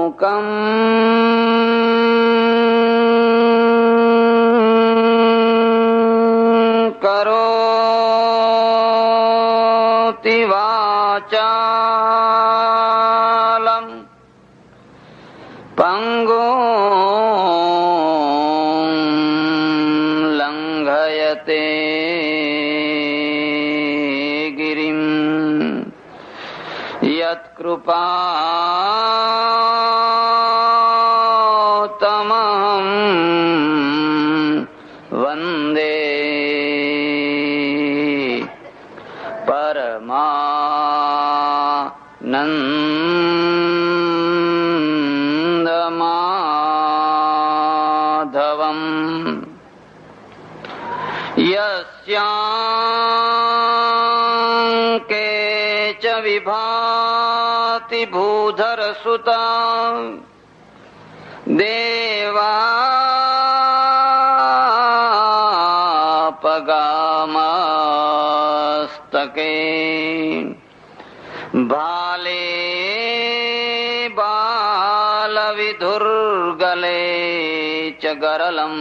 મૂકં કરોતિ વાચાલં પંગું લંઘયતે ગિરિમ યત્કૃપાતમહં વંદે પરમાનંદમાધવં યસ્યાંકે ચ વિભાતિ ભૂધરસુતા દેવાપગામસ્તકે ભાલે બાલવિધુર્ગલે ચ ગરલં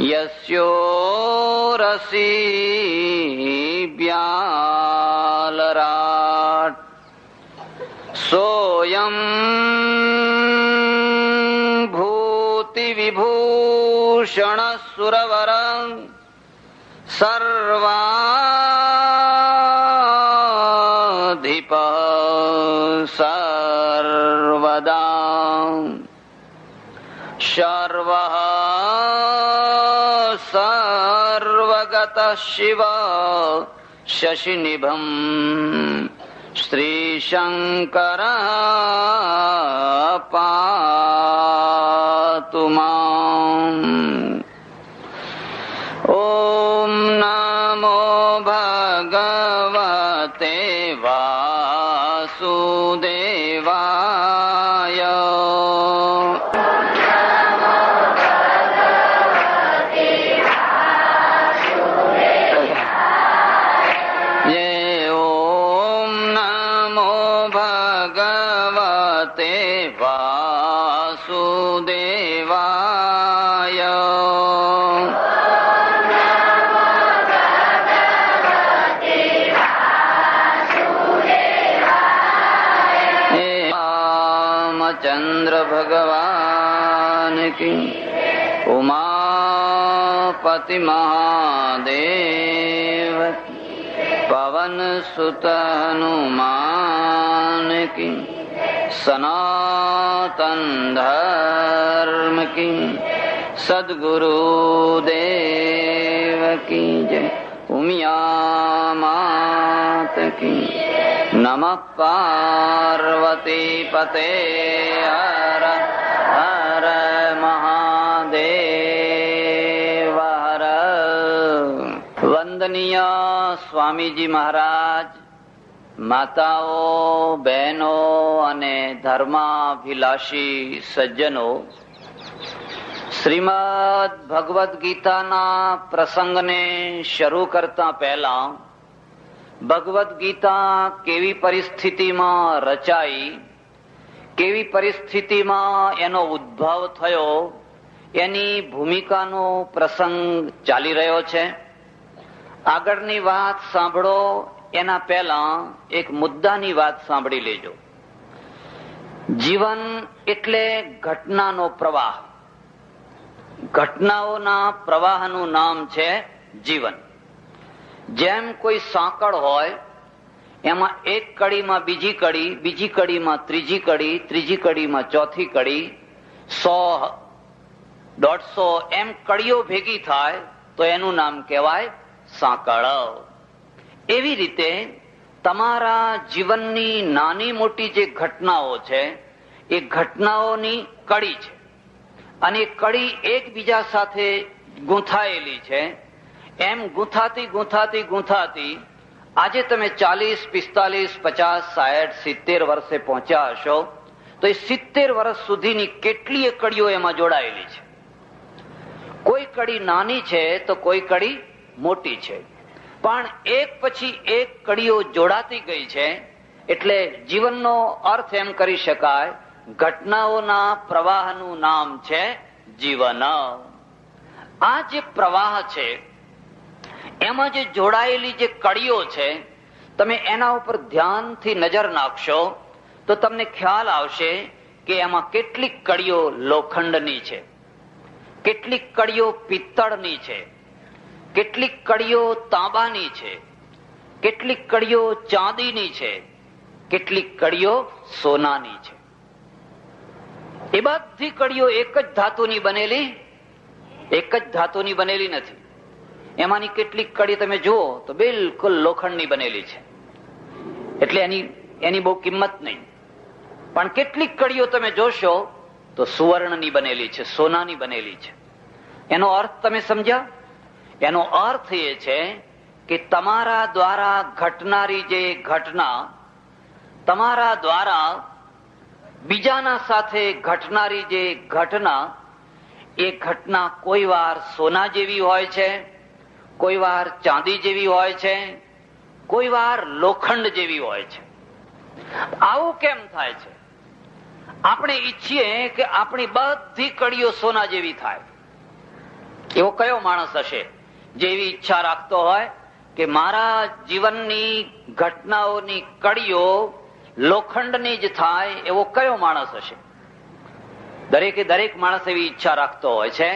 યસ્યોરસી બ્યાલરાટ સોયં ભૂતિ વિભૂષણ સુરવર સર્વાધિપ સર્વદા સર્વઃ સર્વગત શિવ શશિનિભં શ્રીશંકર પાતુ માં. ઓમ નમો ભગવતે વાસુદેવાય. ચંદ્ર ભગવાન કી, ઉમાપતિ મહાદેવ કી, પવન સુત હનુમાન કી, સનાતન ધર્મ કી, સદગુરુ દેવ કી જય. ઉમિયા માત કી. નમઃ પાર્વતી પતે હર હર મહાદેવ હર. વંદનીય સ્વામીજી મહારાજ, માતાઓ, બહેનો અને ધર્માભિલાષી સજ્જનો, શ્રીમદ ભગવદ્ ગીતાના પ્રસંગને શરૂ કરતા પહેલા ભગવદ્ ગીતા કેવી પરિસ્થિતિમાં રચાઈ, કેવી પરિસ્થિતિમાં એનો ઉદ્ભવ થયો, એની ભૂમિકાનો પ્રસંગ ચાલી રહ્યો છે. આગળની વાત સાંભળો એના પહેલા એક મુદ્દાની વાત સાંભળી લેજો. જીવન એટલે ઘટનાનો પ્રવાહ. ઘટનાઓના પ્રવાહનું નામ છે જીવન. જેમ કોઈ સાંકળ હોય, એમાં એક કડીમાં બીજી કડી, બીજી કડીમાં ત્રીજી કડી, ત્રીજી કડીમાં ચોથી કડી, 100, 150 એમ કડીઓ ભેગી થાય તો એનું નામ કહેવાય સાંકળ. એવી રીતે તમારા જીવનની નાની મોટી જે ઘટનાઓ છે એ ઘટનાઓની કડી છે, અને કડી એકબીજા સાથે ગૂંથાયેલી છે. એમ ગૂંથાતી ગૂંથાતી ગૂંથાતી આજે તમે 40, 45, 50, 60, 70 વર્ષે પહોંચ્યા હશો તો એ 70 વર્ષ સુધીની કેટલીય કડીઓ એમાં જોડાયેલી છે. કોઈ કડી નાની છે તો કોઈ કડી મોટી છે, પણ એક પછી એક કડીઓ જોડાતી ગઈ છે. એટલે જીવનનો અર્થ એમ કરી શકાય, ઘટનાઓના પ્રવાહનું નામ છે જીવન. આ જે પ્રવાહ છે એમાં જે જોડાયેલી જે કડીઓ છે, તમે એના ઉપર ધ્યાનથી નજર નાખશો તો તમને ખ્યાલ આવશે કે એમાં કેટલીક કડીઓ લોખંડની છે, કેટલીક કડીઓ પિત્તળની છે, કેટલીક કડીઓ તાંબાની છે, કેટલીક કડીઓ ચાંદીની છે, કેટલીક કડીઓ સોનાની છે. એ બધી કડીઓ એક જ ધાતુની બનેલી, એક જ ધાતુની બનેલી નથી. એમાંની કેટલીક કડી તમે જુઓ તો બિલકુલ લોખંડની બનેલી છે, એટલે એની બહુ કિંમત નહીં. પણ કેટલીક કડીઓ તમે જોશો તો સુવર્ણની બનેલી છે, સોનાની બનેલી છે. એનો અર્થ તમે સમજ્યા? એનો અર્થ એ છે કે તમારા દ્વારા ઘટનારી જે ઘટના, તમારા દ્વારા બીજાના સાથે ઘટનારી જે ઘટના, એ ઘટના કોઈ વાર સોના જેવી હોય છે, કોઈ વાર ચાંદી જેવી હોય છે, કોઈ વાર લોખંડ જેવી હોય છે. આવું કેમ થાય છે? આપણે ઈચ્છીએ કે આપણી બધી કડીઓ સોના જેવી થાય. એવો કયો માણસ હશે જેવી ઈચ્છા રાખતો હોય કે મારા જીવનની ઘટનાઓની કડીઓ લોખંડની જ થાય? એવો કયો માણસ હશે? દરેકે દરેક માણસ એવી ઈચ્છા રાખતો હોય છે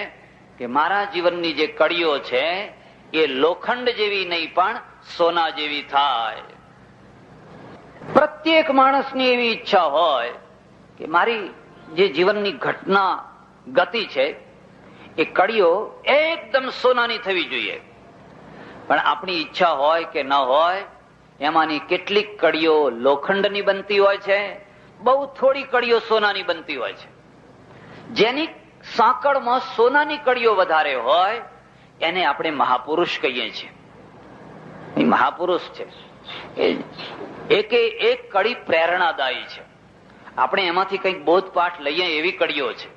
કે મારા જીવનની જે કડીઓ છે એ લોખંડ જેવી નહીં પણ સોના જેવી થાય. પ્રત્યેક માણસની એવી ઈચ્છા હોય કે મારી જે જીવનની ઘટના ગતિ છે એ કડીઓ એકદમ સોનાની થવી જોઈએ. પણ આપણી ઈચ્છા હોય કે ન હોય, એમાંની કેટલીક કડીઓ લોખંડની બનતી હોય છે, બહુ થોડી કડીઓ સોનાની બનતી હોય છે. જેની સાંકળમાં સોનાની કડીઓ વધારે હોય એને આપણે મહાપુરુષ કહીએ છીએ. એ મહાપુરુષ છે. એકે એક કડી પ્રેરણાદાયી છે. આપણે એમાંથી કંઈક બોધપાઠ લઈએ એવી કડીઓ છે.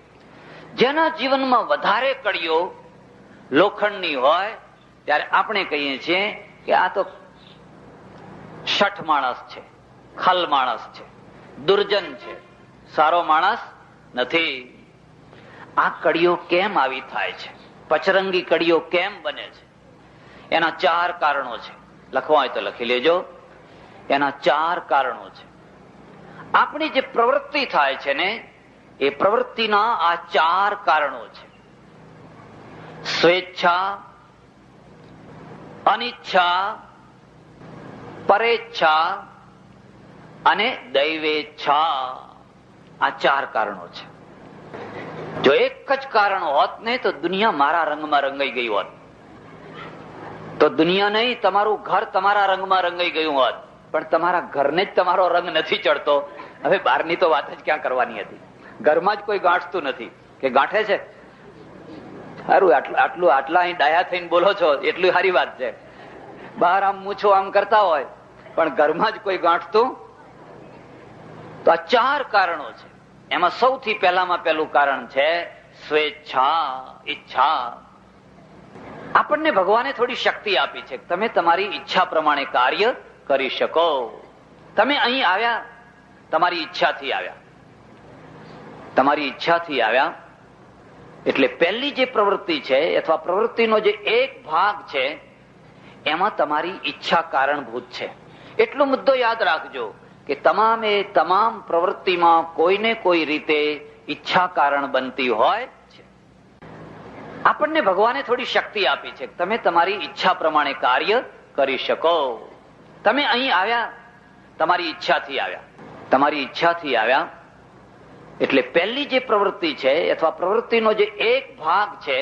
જેના જીવનમાં વધારે કડીઓ લોખંડની હોય ત્યારે આપણે કહીએ છીએ કે આ તો શઠ માણસ છે, ખલ માણસ છે, દુર્જન છે, સારો માણસ નથી. આ કડીઓ કેમ આવી થાય છે? પચરંગી કડીઓ કેમ બને છે? એના 4 કારણો છે. લખવા હોય તો લખી લેજો. એના 4 કારણો છે. આપણી જે પ્રવૃત્તિ થાય છે ને, એ પ્રવૃત્તિના આ 4 કારણો છે. સ્વેચ્છા, અનિચ્છા, પરેચ્છા અને દૈવેચ્છા. આ 4 કારણો છે. જો એક જ કારણ હોત ને તો દુનિયા મારા રંગમાં રંગાઈ ગઈ હોત. તો દુનિયા નહીં, તમારું ઘર તમારા રંગમાં રંગાઈ ગયું હોત. પણ તમારા ઘરને જ તમારો રંગ નથી ચડતો. હવે બહારની તો વાત જ ક્યાં કરવાની હતી. ઘરમાં જ કોઈ ગાંઠતું નથી કે ગાંઠે છે? સારું, આટલા અહીં ડાયા થઈને બોલો છો એટલી સારી વાત છે. બહાર આમ મૂછો આમ કરતા હોય પણ ઘરમાં જ કોઈ ગાંઠતું? તો આ 4 કારણો છે. એમાં સૌથી પહેલામાં પહેલું કારણ છે સ્વેચ્છા, ઈચ્છા. આપણને ભગવાને થોડી શક્તિ આપી છે. તમે તમારી ઈચ્છા પ્રમાણે કાર્ય કરી શકો. તમે અહીં આવ્યા તમારી ઈચ્છાથી આવ્યા. તમારી ઈચ્છાથી આવ્યા એટલે પહેલી જે પ્રવૃત્તિ છે અથવા પ્રવૃત્તિનો જે એક ભાગ છે એમાં તમારી ઈચ્છા કારણભૂત છે. એટલો મુદ્દો યાદ રાખજો કે તમામ પ્રવૃત્તિમાં કોઈને કોઈ રીતે ઈચ્છા કારણ બનતી હોય છે. આપણને ભગવાને થોડી શક્તિ આપી છે. તમે તમારી ઈચ્છા પ્રમાણે કાર્ય કરી શકો. તમે અહીં આવ્યા તમારી ઈચ્છાથી આવ્યા. તમારી ઈચ્છાથી આવ્યા એટલે પહેલી જે પ્રવૃત્તિ છે અથવા પ્રવૃત્તિનો જે એક ભાગ છે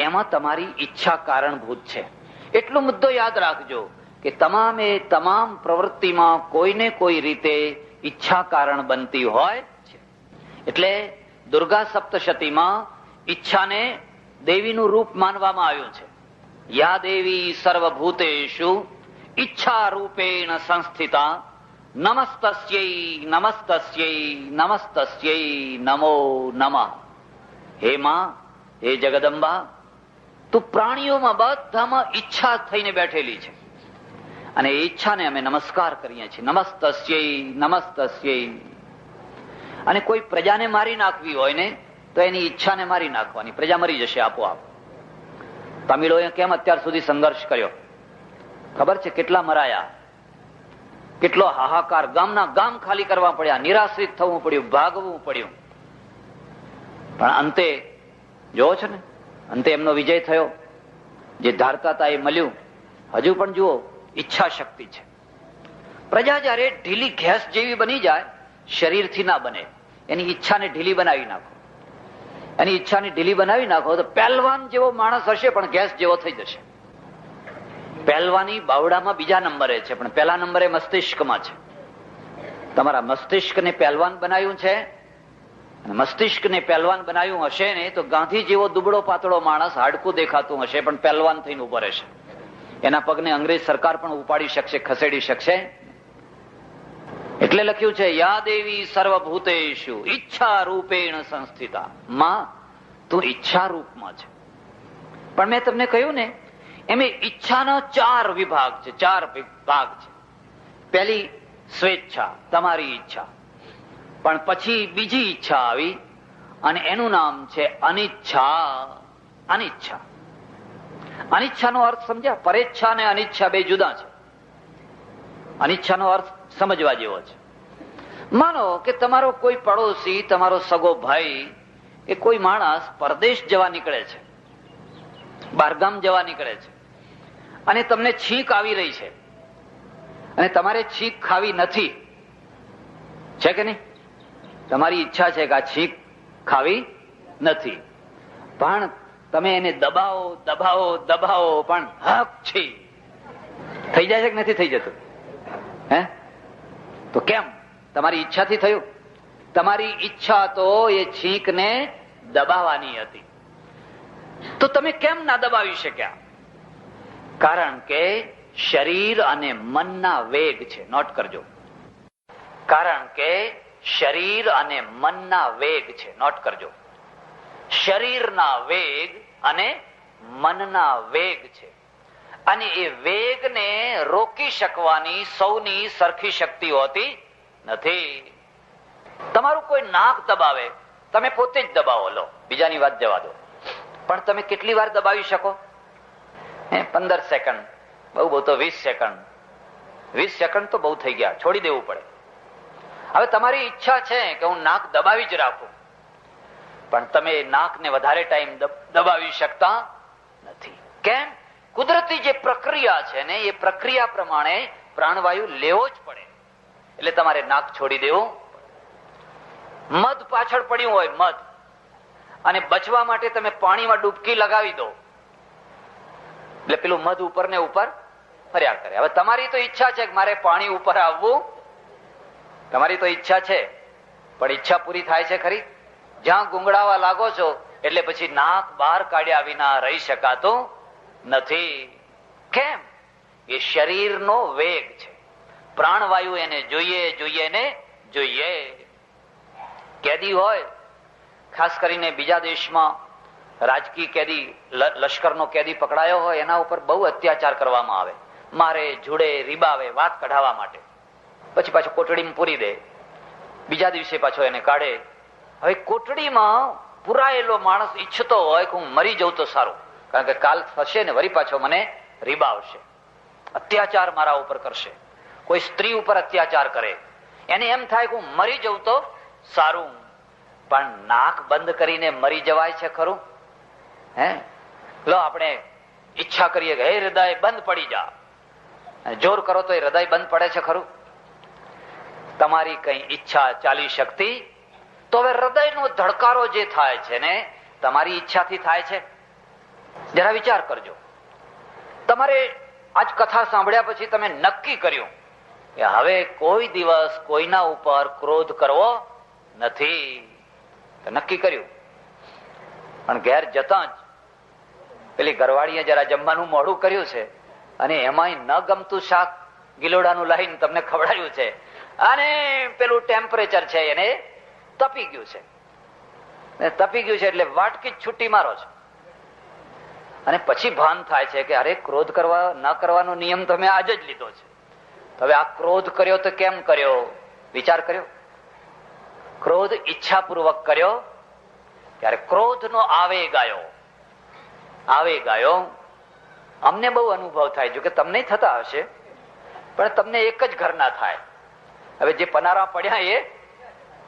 એમાં તમારી ઈચ્છા કારણભૂત છે. એટલો મુદ્દો યાદ રાખજો કે તમામ પ્રવૃત્તિમાં કોઈને કોઈ રીતે ઈચ્છા કારણ બનતી હોય છે. એટલે દુર્ગા સપ્તશતીમાં ઈચ્છાને દેવીનું રૂપ માનવામાં આવ્યું છે. યા દેવી સર્વભૂતેષુ ઈચ્છા રૂપેણ સંસ્થિતા નમસ્તસ્યૈ નમસ્તસ્યૈ નમસ્તસ્યૈ નમો નમઃ. હે માં, હે જગદંબા, તું પ્રાણીઓમાં બધામાં ઈચ્છા થઈને બેઠેલી છે. અને એ ઈચ્છાને અમે નમસ્કાર કરીએ છીએ. નમસ્તસ્યૈ નમસ્તસ્યૈ. અને કોઈ પ્રજાને મારી નાખવી હોય ને તો એની ઈચ્છાને મારી નાખવાની, પ્રજા મરી જશે આપોઆપ. તમિળોએ કેમ અત્યાર સુધી સંઘર્ષ કર્યો ખબર છે? કેટલા મરાયા, કેટલો હાહાકાર, ગામના ગામ ખાલી કરવા પડ્યા, નિરાશ્રિત થવું પડ્યું, ભાગવું પડ્યું. પણ અંતે જોવો છો ને, અંતે એમનો વિજય થયો. જે ધારતા હતા એ મળ્યું. હજુ પણ જુઓ, ઈચ્છા શક્તિ છે. પ્રજા જયારે ઢીલી ગેસ જેવી બની જાય, શરીરથી ના બને, એની ઈચ્છાને ઢીલી બનાવી નાખો. એની ઈચ્છાને ઢીલી બનાવી નાખો તો પહેલવાન જેવો માણસ હશે પણ ગેસ જેવો થઈ જશે. પહેલવાની બાવડામાં બીજા નંબરે છે, પણ પહેલા નંબરે મસ્તિષ્કમાં છે. તમારા મસ્તિષ્કને પહેલવાન બનાવ્યું છે, અને મસ્તિષ્કને પહેલવાન બનાવ્યું હશે ને તો ગાંધી જેવો દુબળો પાતળો માણસ હાડકું દેખાતું હશે પણ પહેલવાન થઈને ઉભો રહેશે. એના પગને અંગ્રેજ સરકાર પણ ઉપાડી શકશે, ખસેડી શકશે. એટલે લખ્યું છે, યા દેવી સર્વભૂતેષુ ઈચ્છા રૂપેણ સંસ્થિતા. માં, તું ઈચ્છા રૂપમાં છે. પણ મેં તમને કહ્યું ને, એમ ઈચ્છાનો 4 વિભાગ છે, 4 વિભાગ છે. પહેલી સ્વેચ્છા, તમારી ઈચ્છા. પણ પછી બીજી ઈચ્છા આવી અને એનું નામ છે અનિચ્છા. અનિચ્છા. અનિચ્છાનો અર્થ સમજ્યા? પરેચ્છા અને અનિચ્છા બે જુદા છે. અનિચ્છાનો અર્થ સમજવા જેવો છે. માનો કે તમારો કોઈ પડોશી, તમારો સગો ભાઈ, એ કોઈ માણસ પરદેશ જવા નીકળે છે, બહારગામ જવા નીકળે છે, અને તમને છીંક આવી રહી છે અને તમારે છીંક ખાવી નથી, છે કે નહીં? તમારી ઈચ્છા છે કે આ છીંક ખાવી નથી, પણ તમે એને દબાવો દબાવો દબાવો, પણ હક છી થઈ જાય છે કે નથી થઈ જતું? હે? તો કેમ? તમારી ઈચ્છાથી થયું. તમારી ઈચ્છા તો એ છીંકને દબાવવાની હતી, તો તમે કેમ ના દબાવી શક્યા? કારણ કે શરીર અને મનના વેગ છે. નોટ કરજો. કારણ કે શરીર અને મનના વેગ છે. નોટ કરજો. શરીરના વેગ અને મનના વેગ છે. અને એ વેગને રોકી શકવાની સૌની સરખી શક્તિ હોતી નથી. તમારું કોઈ નાક દબાવે, તમે પોતે જ દબાવો, લો, બીજાની વાત જવા દો, પણ તમે કેટલી વાર દબાવી શકો? 15 સેકન્ડ, બહુ તો 20 સેકન્ડ. 20 સેકન્ડ તો બહુ થઈ ગયા, છોડી દેવું પડે. હવે તમારી ઈચ્છા છે કે હું નાક દબાવી જ રાખું, પણ તમે નાકને વધારે ટાઈમ દબાવી શકતા નથી. કેમ? કુદરતી જે પ્રક્રિયા છે ને, એ પ્રક્રિયા પ્રમાણે પ્રાણવાયુ લેવો જ પડે, એટલે તમારે નાક છોડી દેવું. મધ પાછળ પડ્યું હોય, મધ, અને બચવા માટે તમે પાણીમાં ડૂબકી લગાવી દો એટલે પેલું મધ ઉપર ને ઉપર ફર્યા કરે. હવે તમારી તો ઈચ્છા છે કે મારે પાણી ઉપર આવવું, તમારી તો ઈચ્છા છે, પણ ઈચ્છા પૂરી થાય છે ખરી? જ્યાં ગુંગળાવા લાગો છો એટલે પછી નાક બહાર કાઢ્યા વિના રહી શકાતું નથી. કેમ? એ શરીરનો વેગ છે. પ્રાણવાયુ એને જોઈએ જોઈએ ને જોઈએ. કેદી હોય, ખાસ કરીને બીજા દેશમાં રાજકીય કેદી, લશ્કરનો કેદી પકડાયો હોય, એના ઉપર બહુ અત્યાચાર કરવામાં આવે, મારે, જુડે, રીબાવે, વાત કઢાવવા માટે. પછી પાછો કોટડીમાં પૂરી દે, બીજા દિવસે પાછો એને કાઢે. હવે કોટડીમાં પુરાયેલો માણસ ઈચ્છતો હોય કે હું મરી જઉં તો સારું, કારણ કે કાલ થશે ને વળી પાછો મને રીબાવશે, અત્યાચાર મારા ઉપર કરશે. કોઈ સ્ત્રી ઉપર અત્યાચાર કરે, એને એમ થાય કે હું મરી જઉં તો સારું. પણ નાક બંધ કરીને મરી જવાય છે ખરું? હે? લો, આપણે ઈચ્છા કરીએ કે હે હૃદય બંધ પડી જા, જોર કરો તો એ હૃદય બંધ પડે છે ખરું? તમારી કઈ ઈચ્છા ચાલી શકતી? તો હવે હૃદયનો ધડકારો જે થાય છે ને, તમારી ઈચ્છાથી થાય છે? જરા વિચાર કરજો. તમારે આજ કથા સાંભળ્યા પછી તમે નક્કી કર્યું કે હવે કોઈ દિવસ કોઈના ઉપર ક્રોધ કરવો નથી, નક્કી કર્યું. પણ ઘેર જતા જ પેલી ઘરવાળીએ જરા જમવાનું મોડું કર્યું છે, અને એમાંય ન ગમતું શાક ગિલોડાનું લાવીને તમને ખવડાવ્યું છે, અને પેલું ટેમ્પરેચર છે એને તપી ગયું છે. તપી ગયું છે એટલે વાટકી જ છૂટી મારો છે. અને પછી ભાન થાય છે કે અરે, ક્રોધ કરવા ન કરવાનો નિયમ તો મેં આજે જ લીધો છે. હવે આ ક્રોધ કર્યો તો કેમ કર્યો? વિચાર કર્યો? ક્રોધ ઈચ્છાપૂર્વક કર્યો ત્યારે ક્રોધનો આવેગ આવ્યો. અમને બહુ અનુભવ થાય, જો કે તમને થતા હશે, પણ તમને એક જ ઘરના થાય. હવે જે પનારા પડ્યા એ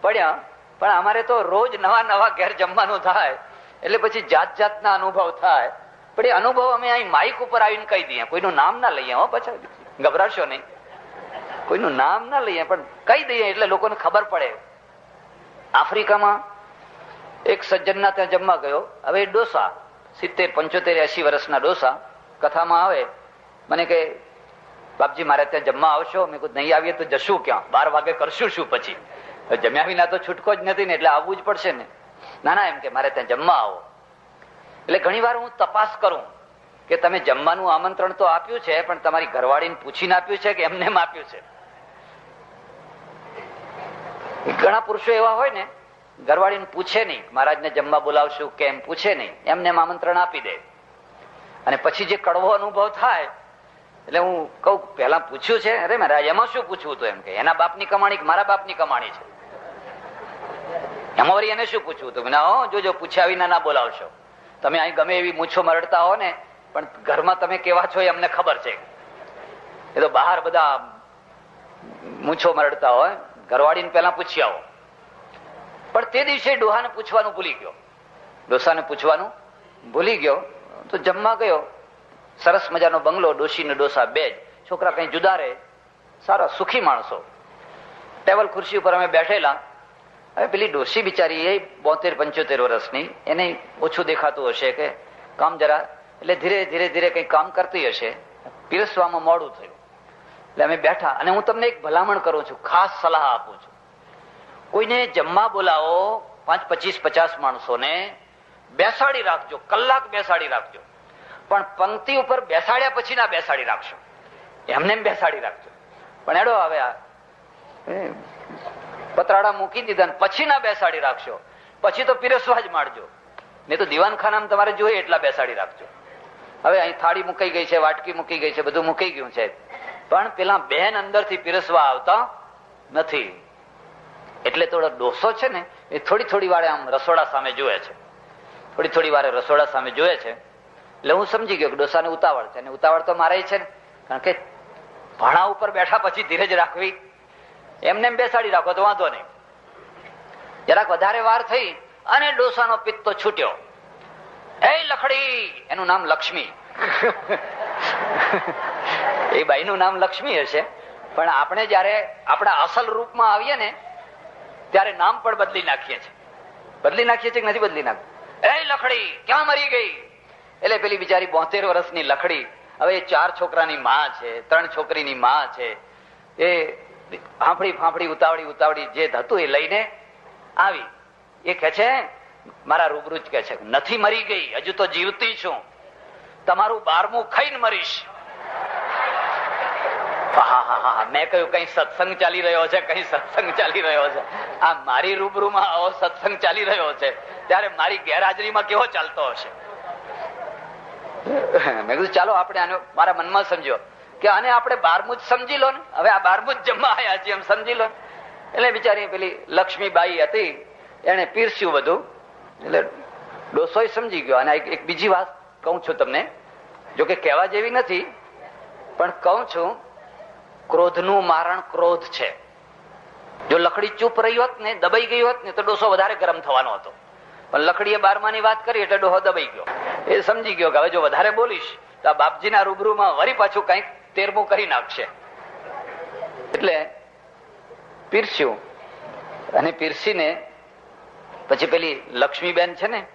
પડ્યા, પણ અમારે તો રોજ નવા નવા ઘેર જમવાનું થાય, એટલે પછી જાત જાતના અનુભવ થાય. પણ એ અનુભવ અમે અહીં માઇક ઉપર આવીને કહી દઈએ, કોઈનું નામ ના લઈએ. પછી ગભરાશો નહીં, કોઈનું નામ ના લઈએ, પણ કહી દઈએ એટલે લોકોને ખબર પડે. આફ્રિકામાં એક સજ્જનના ત્યાં જમવા ગયો. હવે ડોસા 70, 75, 80 વર્ષના ડોસા કથામાં આવે, મને કે બાપજી મારે ત્યાં જમવા આવશો? મેં કીધું નહીં આવીએ તો જશું ક્યાં? 12 વાગે કરશું શું? પછી જમ્યા વિના તો છૂટકો જ નથી ને, એટલે આવવું જ પડશે ને. ના એમ કે મારે ત્યાં જમવા આવો. એટલે ઘણી વાર હું તપાસ કરું કે તમે જમવાનું આમંત્રણ તો આપ્યું છે, પણ તમારી ઘરવાળીને પૂછીને આપ્યું છે કે એમને એમ આપ્યું છે? ઘણા પુરુષો એવા હોય ને, ઘરવાળીને પૂછે નહીં, મહારાજને જમવા બોલાવશું કેમ, પૂછે નહીં, એમને એમ આમંત્રણ આપી દે. અને પછી જે કડવો અનુભવ થાય એટલે હું કહું પેલા પૂછ્યું છે? અરે મહારાજ એમાં શું પૂછવું? તો એમ કે એના બાપની કમાણી મારા બાપની કમાણી છે, એમાં વળી એને શું પૂછવું? તો જોજો પૂછ્યા વિના ના બોલાવશો. તમે અહીં ગમે એવી મૂછો મરડતા હો ને, પણ ઘરમાં તમે કેવા છો એ અમને ખબર છે. એ તો બહાર બધા મૂછો મરડતા હોય, ઘરવાળીને પેલા પૂછી આવો. પણ તે દિવસે ડોહાને પૂછવાનું ભૂલી ગયો, ડોસાને પૂછવાનું ભૂલી ગયો. તો જમવા ગયો, સરસ મજાનો બંગલો, ડોશી ને ડોસા બે જ, છોકરા કઈ જુદા રહે, સારા સુખી માણસો. ટેબલ ખુરશી ઉપર અમે બેઠેલા. હવે પેલી ડોશી બિચારી એ 72-75 વર્ષની, એને ઓછું દેખાતું હશે કે કામ જરા, એટલે ધીરે ધીરે કઈ કામ કરતી હશે. પીરસવામાં મોડું થયું એટલે અમે બેઠા. અને હું તમને એક ભલામણ કરું છું, ખાસ સલાહ આપું છું, કોઈને જમવા બોલાવો 5, 25, 50 માણસોને બેસાડી રાખજો, કલાક બેસાડી રાખજો, પણ પંક્તિ ઉપર બેસાડ્યા પછી ના બેસાડી રાખશો, એમને એમ બેસાડી રાખજો. પણ એડો હવે પતરાડા મૂકી દીધા પછી ના બેસાડી રાખશો, પછી તો પીરસવા જ માંડજો, નહીં તો દીવાનખાનામાં તમારે જોઈએ એટલા બેસાડી રાખજો. હવે અહીં થાળી મૂકી ગઈ છે, વાટકી મૂકી ગઈ છે, બધું મૂકી ગયું છે, પણ પેલા બેન અંદરથી પીરસવા આવતા નથી. એટલે થોડો ડોસો છે ને, એ થોડી વારે આમ રસોડા સામે જોવે છે, થોડી વારે રસોડા સામે જોવે છે. એટલે હું સમજી ગયો કે ડોસાને ઉતાવળ છે, અને ઉતાવળ તો મારે છે ને, કારણ કે ભાણા ઉપર બેઠા પછી ધીરજ રાખવી, એમને એમ બેસાડી રાખો તો વાંધો નહીં. જરાક વધારે વાર થઈ અને ડોસાનો પિત્તો છૂટ્યો. એ લખડી, એનું નામ લક્ષ્મી. એ બાઈનું નામ લક્ષ્મી હશે, પણ આપણે જયારે આપણા અસલ રૂપમાં આવીએ ને ત્યારે નામ પણ બદલી નાખીએ છીએ. બદલી નાખીએ છીએ કે નથી બદલી નાખીએ? એ લખડી ક્યાં મરી ગઈ? એટલે પેલી બિચારી 72 વર્ષની લખડી, હવે એ 4 છોકરાની માં છે, 3 છોકરીની માં છે, એ ફાંફડી ઉતાવળી જે હતું એ લઈને આવી. એ કે છે મારા રૂબરૂ જ કે છે, નથી મરી ગઈ, હજુ તો જીવતી છું, તમારું 12મું ખાઈને મરીશ. મેં કહ્યું કઈ સત્સંગ ચાલી રહ્યો છે, કઈ સત્સંગ ચાલી રહ્યો છે. આ મારી રૂબરૂમાં આવો સત્સંગ ચાલી રહ્યો છે, ત્યારે મારી ગેરહાજરીમાં કેવો ચાલતો હશે. મેં કીધું ચાલો આપણે આને મારા મનમાં સમજ્યો કે આને આપણે 12મું જ સમજી લો ને, હવે આ 12મું જ જમવા આવ્યા છીએ એમ સમજી લો. એટલે બિચારી પેલી લક્ષ્મીબાઈ હતી, એને પીરસ્યું બધું. એટલે ડોસોય સમજી ગયો. અને એક બીજી વાત કહું છું તમને, જો કે કહેવા જેવી નથી, પણ કહું છું, ક્રોધનું મારણ ક્રોધ છે. જો લકડી ચૂપ રહી હોત ને, દબાઈ ગઈ હોત ને, તો ડોસો વધારે ગરમ થવાનો હતો. પણ લકડીએ 12માની વાત કરી એટલે ડોહો દબાઈ ગયો. એ સમજી ગયો કે હવે જો વધારે બોલીશ તો આ બાપજીના રૂબરૂમાં વળી પાછું કઈક 13મું કરી નાખશે. એટલે પીરસ્યું, અને પીરસીને પછી પેલી લક્ષ્મીબેન છે ને,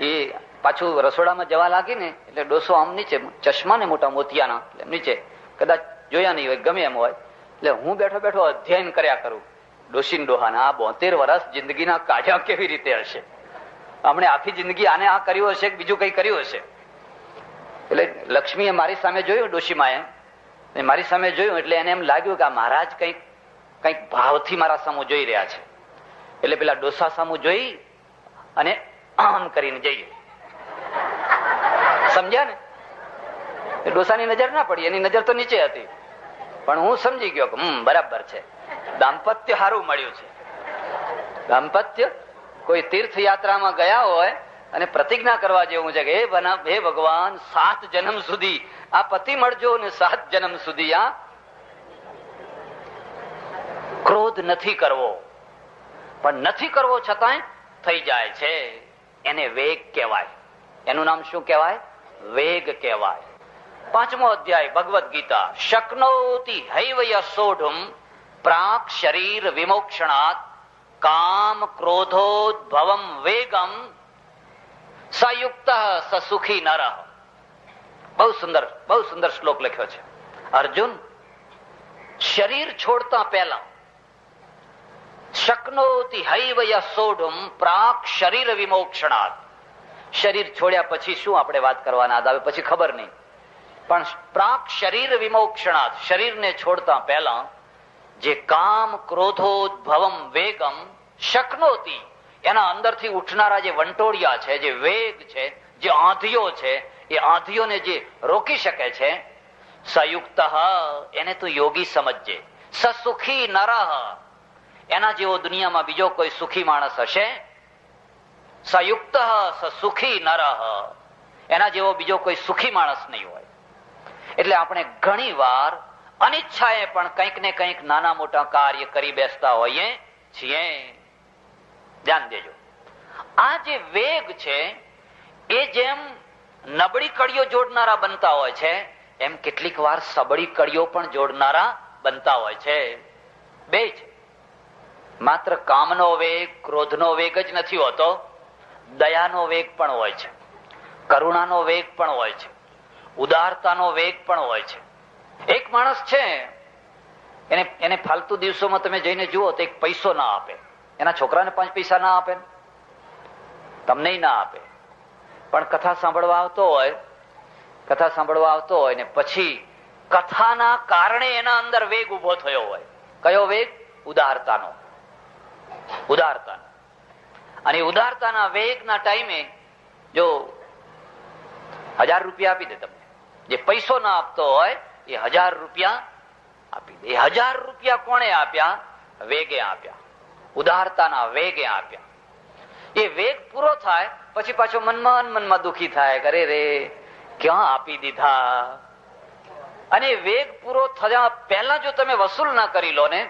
એ પાછું રસોડામાં જવા લાગી ને, એટલે ડોસો આમ નીચે, ચશ્મા ને મોટા મોતિયાના, નીચે કદાચ જોયા નહીં હોય, ગમે એમ હોય. એટલે હું બેઠો અધ્યયન કર્યા કરું ડોશીન ડોહાના. આ 72 વર્ષ જિંદગીના કાઢ્યા કેવી રીતે હશે? હમણે આખી જિંદગી આને આ કર્યું હશે કે બીજું કઈ કર્યું હશે? એટલે લક્ષ્મીએ મારી સામે જોયું, ડોશીમાએ મારી સામે જોયું, એટલે એને એમ લાગ્યું કે આ મહારાજ કઈક ભાવથી મારા સામું જોઈ રહ્યા છે. એટલે પેલા ડોસા સામું જોઈ અને આમ કરીને જઈએ, સમજ્યા ને? ડોસાની નજર ના પડી, એની નજર તો નીચે હતી. પણ હું સમજી ગયો કે બરાબર છે, દાંપત્ય સારું મળ્યું છે. દાંપત્ય કોઈ તીર્થયાત્રામાં ગયા હોય અને પ્રતિજ્ઞા કરવા જેવું છે કે હે ભગવાન 7 જન્મ સુધી આ પતિ મળજો ને 7 જન્મ સુધી આ ક્રોધ નથી કરવો, પણ નથી કરવો છતાંય થઈ જાય છે, એને વેગ કહેવાય. એનું નામ શું કહેવાય? વેગ કહેવાય. 5મો અધ્યાય ભગવદ ગીતા. શક્નોતિ હૈવય સોઢુમ પ્રાક શરીર વિમોક્ષણાત કામ ક્રોધોદ્ભવમ વેગમ સયુક્ત સુખી નરઃ. બહુ સુંદર શ્લોક લખ્યો છે. અર્જુન, શરીર છોડતા પહેલા શક્નોતિ હૈવય સોઢુમ પ્રાક શરીર વિમોક્ષણાત. શરીર છોડ્યા પછી શું આપણે વાત કરવાના આવે પછી ખબર નહીં, પણ પ્રાક શરીર વિમોક્ષણાત, શરીરને છોડતા પહેલા જે કામ ક્રોધોદ્ભવમ વેગમ શક્નોતિ, એના અંદરથી ઉઠનારા જે વંટોળિયા છે, જે વેગ છે, જે આંધીઓ છે, એ આંધીઓને જે રોકી શકે છે, સયુક્ત એને તું યોગી સમજજે. સસુખી નરઃ, એના જેવો દુનિયામાં બીજો કોઈ સુખી માણસ હશે? સયુક્ત સુખી નરઃ, એના જેવો બીજો કોઈ સુખી માણસ નહીં હોય. એટલે આપણે ઘણી વાર અનિચ્છાએ પણ કંઈક ને કંઈક નાના મોટા કાર્ય કરી બેસતા હોઈએ છીએ. ધ્યાન દેજો. આ જે વેગ છે એ જેમ નબળી કડીઓ જોડનારા બનતા હોય છે, એમ કેટલીક વાર સબળી કડીઓ પણ જોડનારા બનતા હોય છે. બે છે. માત્ર કામનો વેગ, ક્રોધનો વેગ જ નથી હોતો, દયાનો વેગ પણ હોય છે, કરુણાનો વેગ પણ હોય છે, ઉદારતાનો વેગ પણ હોય છે. એક માણસ છે, એને ફાલતુ દિવસોમાં તમે જઈને જુઓ તો એક પૈસો ના આપે, એના છોકરાને 5 પૈસા ના આપે, તમને ના આપે, પણ કથા સાંભળવા આવતો હોય ને પછી કથાના કારણે એના અંદર વેગ ઉભો થયો હોય. કયો વેગ? ઉદારતાનો. અને ઉદારતાના વેગના ટાઈમે જો 1000 રૂપિયા આપી દે તમને, જે પૈસો ના આપતો હોય એ 1000 રૂપિયા આપી દે. 1000 રૂપિયા કોણે આપ્યા? વેગે આપ્યા, ઉદારતાના વેગે આપ્યા. એ વેગ પૂરો થાય પછી પાછો મનમાં દુખી થાય, કરે રે ક્યાં આપી દીધા. અને વેગ પૂરો થયા પહેલા જો તમે વસૂલ ના કરી લો ને,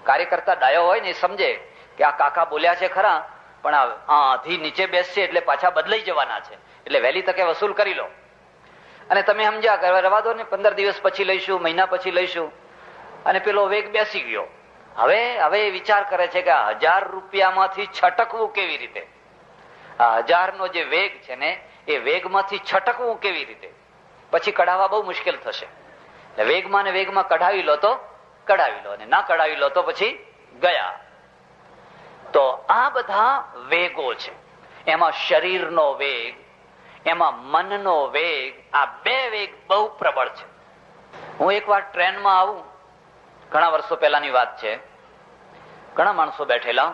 કાર્યકર્તા ડાયો હોય ને એ સમજે કે આ કાકા બોલ્યા છે ખરા, પણ આ આધી નીચે બેસશે એટલે પાછા બદલાઈ જવાના છે, એટલે વહેલી તકે વસૂલ કરી લો. અને તમે સમજ્યા કે રવા દો ને, 15 દિવસ પછી લઈશું, મહિના પછી લઈશું, અને પેલો વેગ બેસી ગયો. હવે એ વિચાર કરે છે કે 1000 રૂપિયામાંથી છટકવું કેવી રીતે. આ 1000 નો જે વેગ છે ને એ વેગમાંથી છટકવું કેવી રીતે, પછી કઢાવવા બહુ મુશ્કેલ થશે. વેગમાં ને વેગમાં કઢાવી લો તો કઢાવી લો, અને ના કઢાવી લો તો પછી ગયા. તો આ બધા વેગો છે. એમાં શરીરનો વેગ, એમાં મનનો વેગ, આ 2 વેગ બહુ પ્રબળ છે. હું એકવાર ટ્રેનમાં આવું, ઘણા વર્ષો પહેલાની વાત છે, ઘણા માણસો બેઠેલા,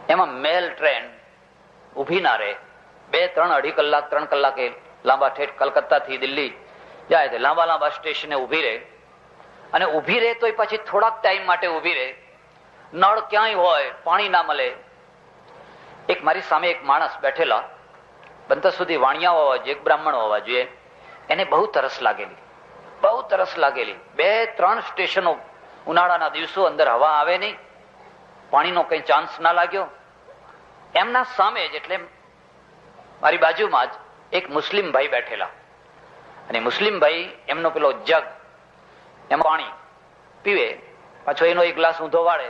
એમાં મેલ ટ્રેન ઉભી ના રહે, 2, 3, 2.5 કલાક 3 કલાકે લાંબા ઠેઠ કલકત્તા થી દિલ્હી જાય છે, લાંબા સ્ટેશને ઉભી રહે. અને ઉભી રહે તો પછી થોડાક ટાઈમ માટે ઉભી રહે, નળ ક્યાંય હોય, પાણી ના મળે. એક મારી સામે એક માણસ બેઠેલા, બનતા સુધી વાણિયા હોવા જોઈએ, એક બ્રાહ્મણ હોવા જોઈએ, એને બહુ તરસ લાગેલી. 2-3 સ્ટેશનો, ઉનાળાના દિવસો, અંદર હવા આવે નહીં, પાણીનો કઈ ચાન્સ ના લાગ્યો. એમના સામે જ, એટલે મારી બાજુમાં જ એક મુસ્લિમ ભાઈ બેઠેલા, અને મુસ્લિમ ભાઈ એમનો પેલો જગ, એમાં પાણી પીવે, પાછો એનો એક ગ્લાસ ઊંધો વાળે.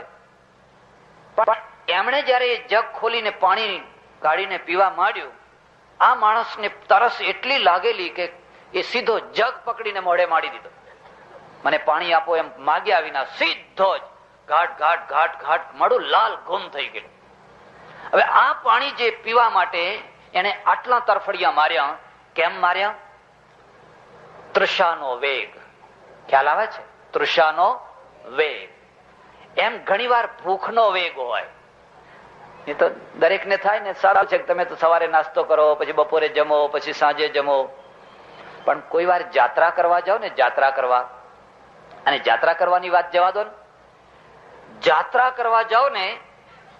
પણ એમણે જયારે એ જગ ખોલીને પાણી કાઢીને પીવા માંડ્યું, આ માણસને તરસ એટલી લાગેલી કે એ સીધો જગ પકડીને મોઢે માડી દીધો. મને પાણી આપો એમ માગ્યા વિના સીધો જ ઘાટ મોઢું લાલ ઘૂમ થઈ ગયું. હવે આ પાણી જે પીવા માટે એને આટલા તરફડિયા માર્યા. કેમ માર્યા? તૃષાનો વેગ. ખ્યાલ આવે છે? તૃષાનો વેગ. એમ ઘણીવાર ભૂખનો વેગ હોય. એ તો દરેકને થાય ને, સારું છે કે તમે તો સવારે નાસ્તો કરો, પછી બપોરે જમો, પછી સાંજે જમો, પણ કોઈ વાર જાત્રા કરવા જાઓ ને, જાત્રા કરવા, અને જાત્રા કરવાની વાત જવા દો ને. જાત્રા કરવા જાઓ ને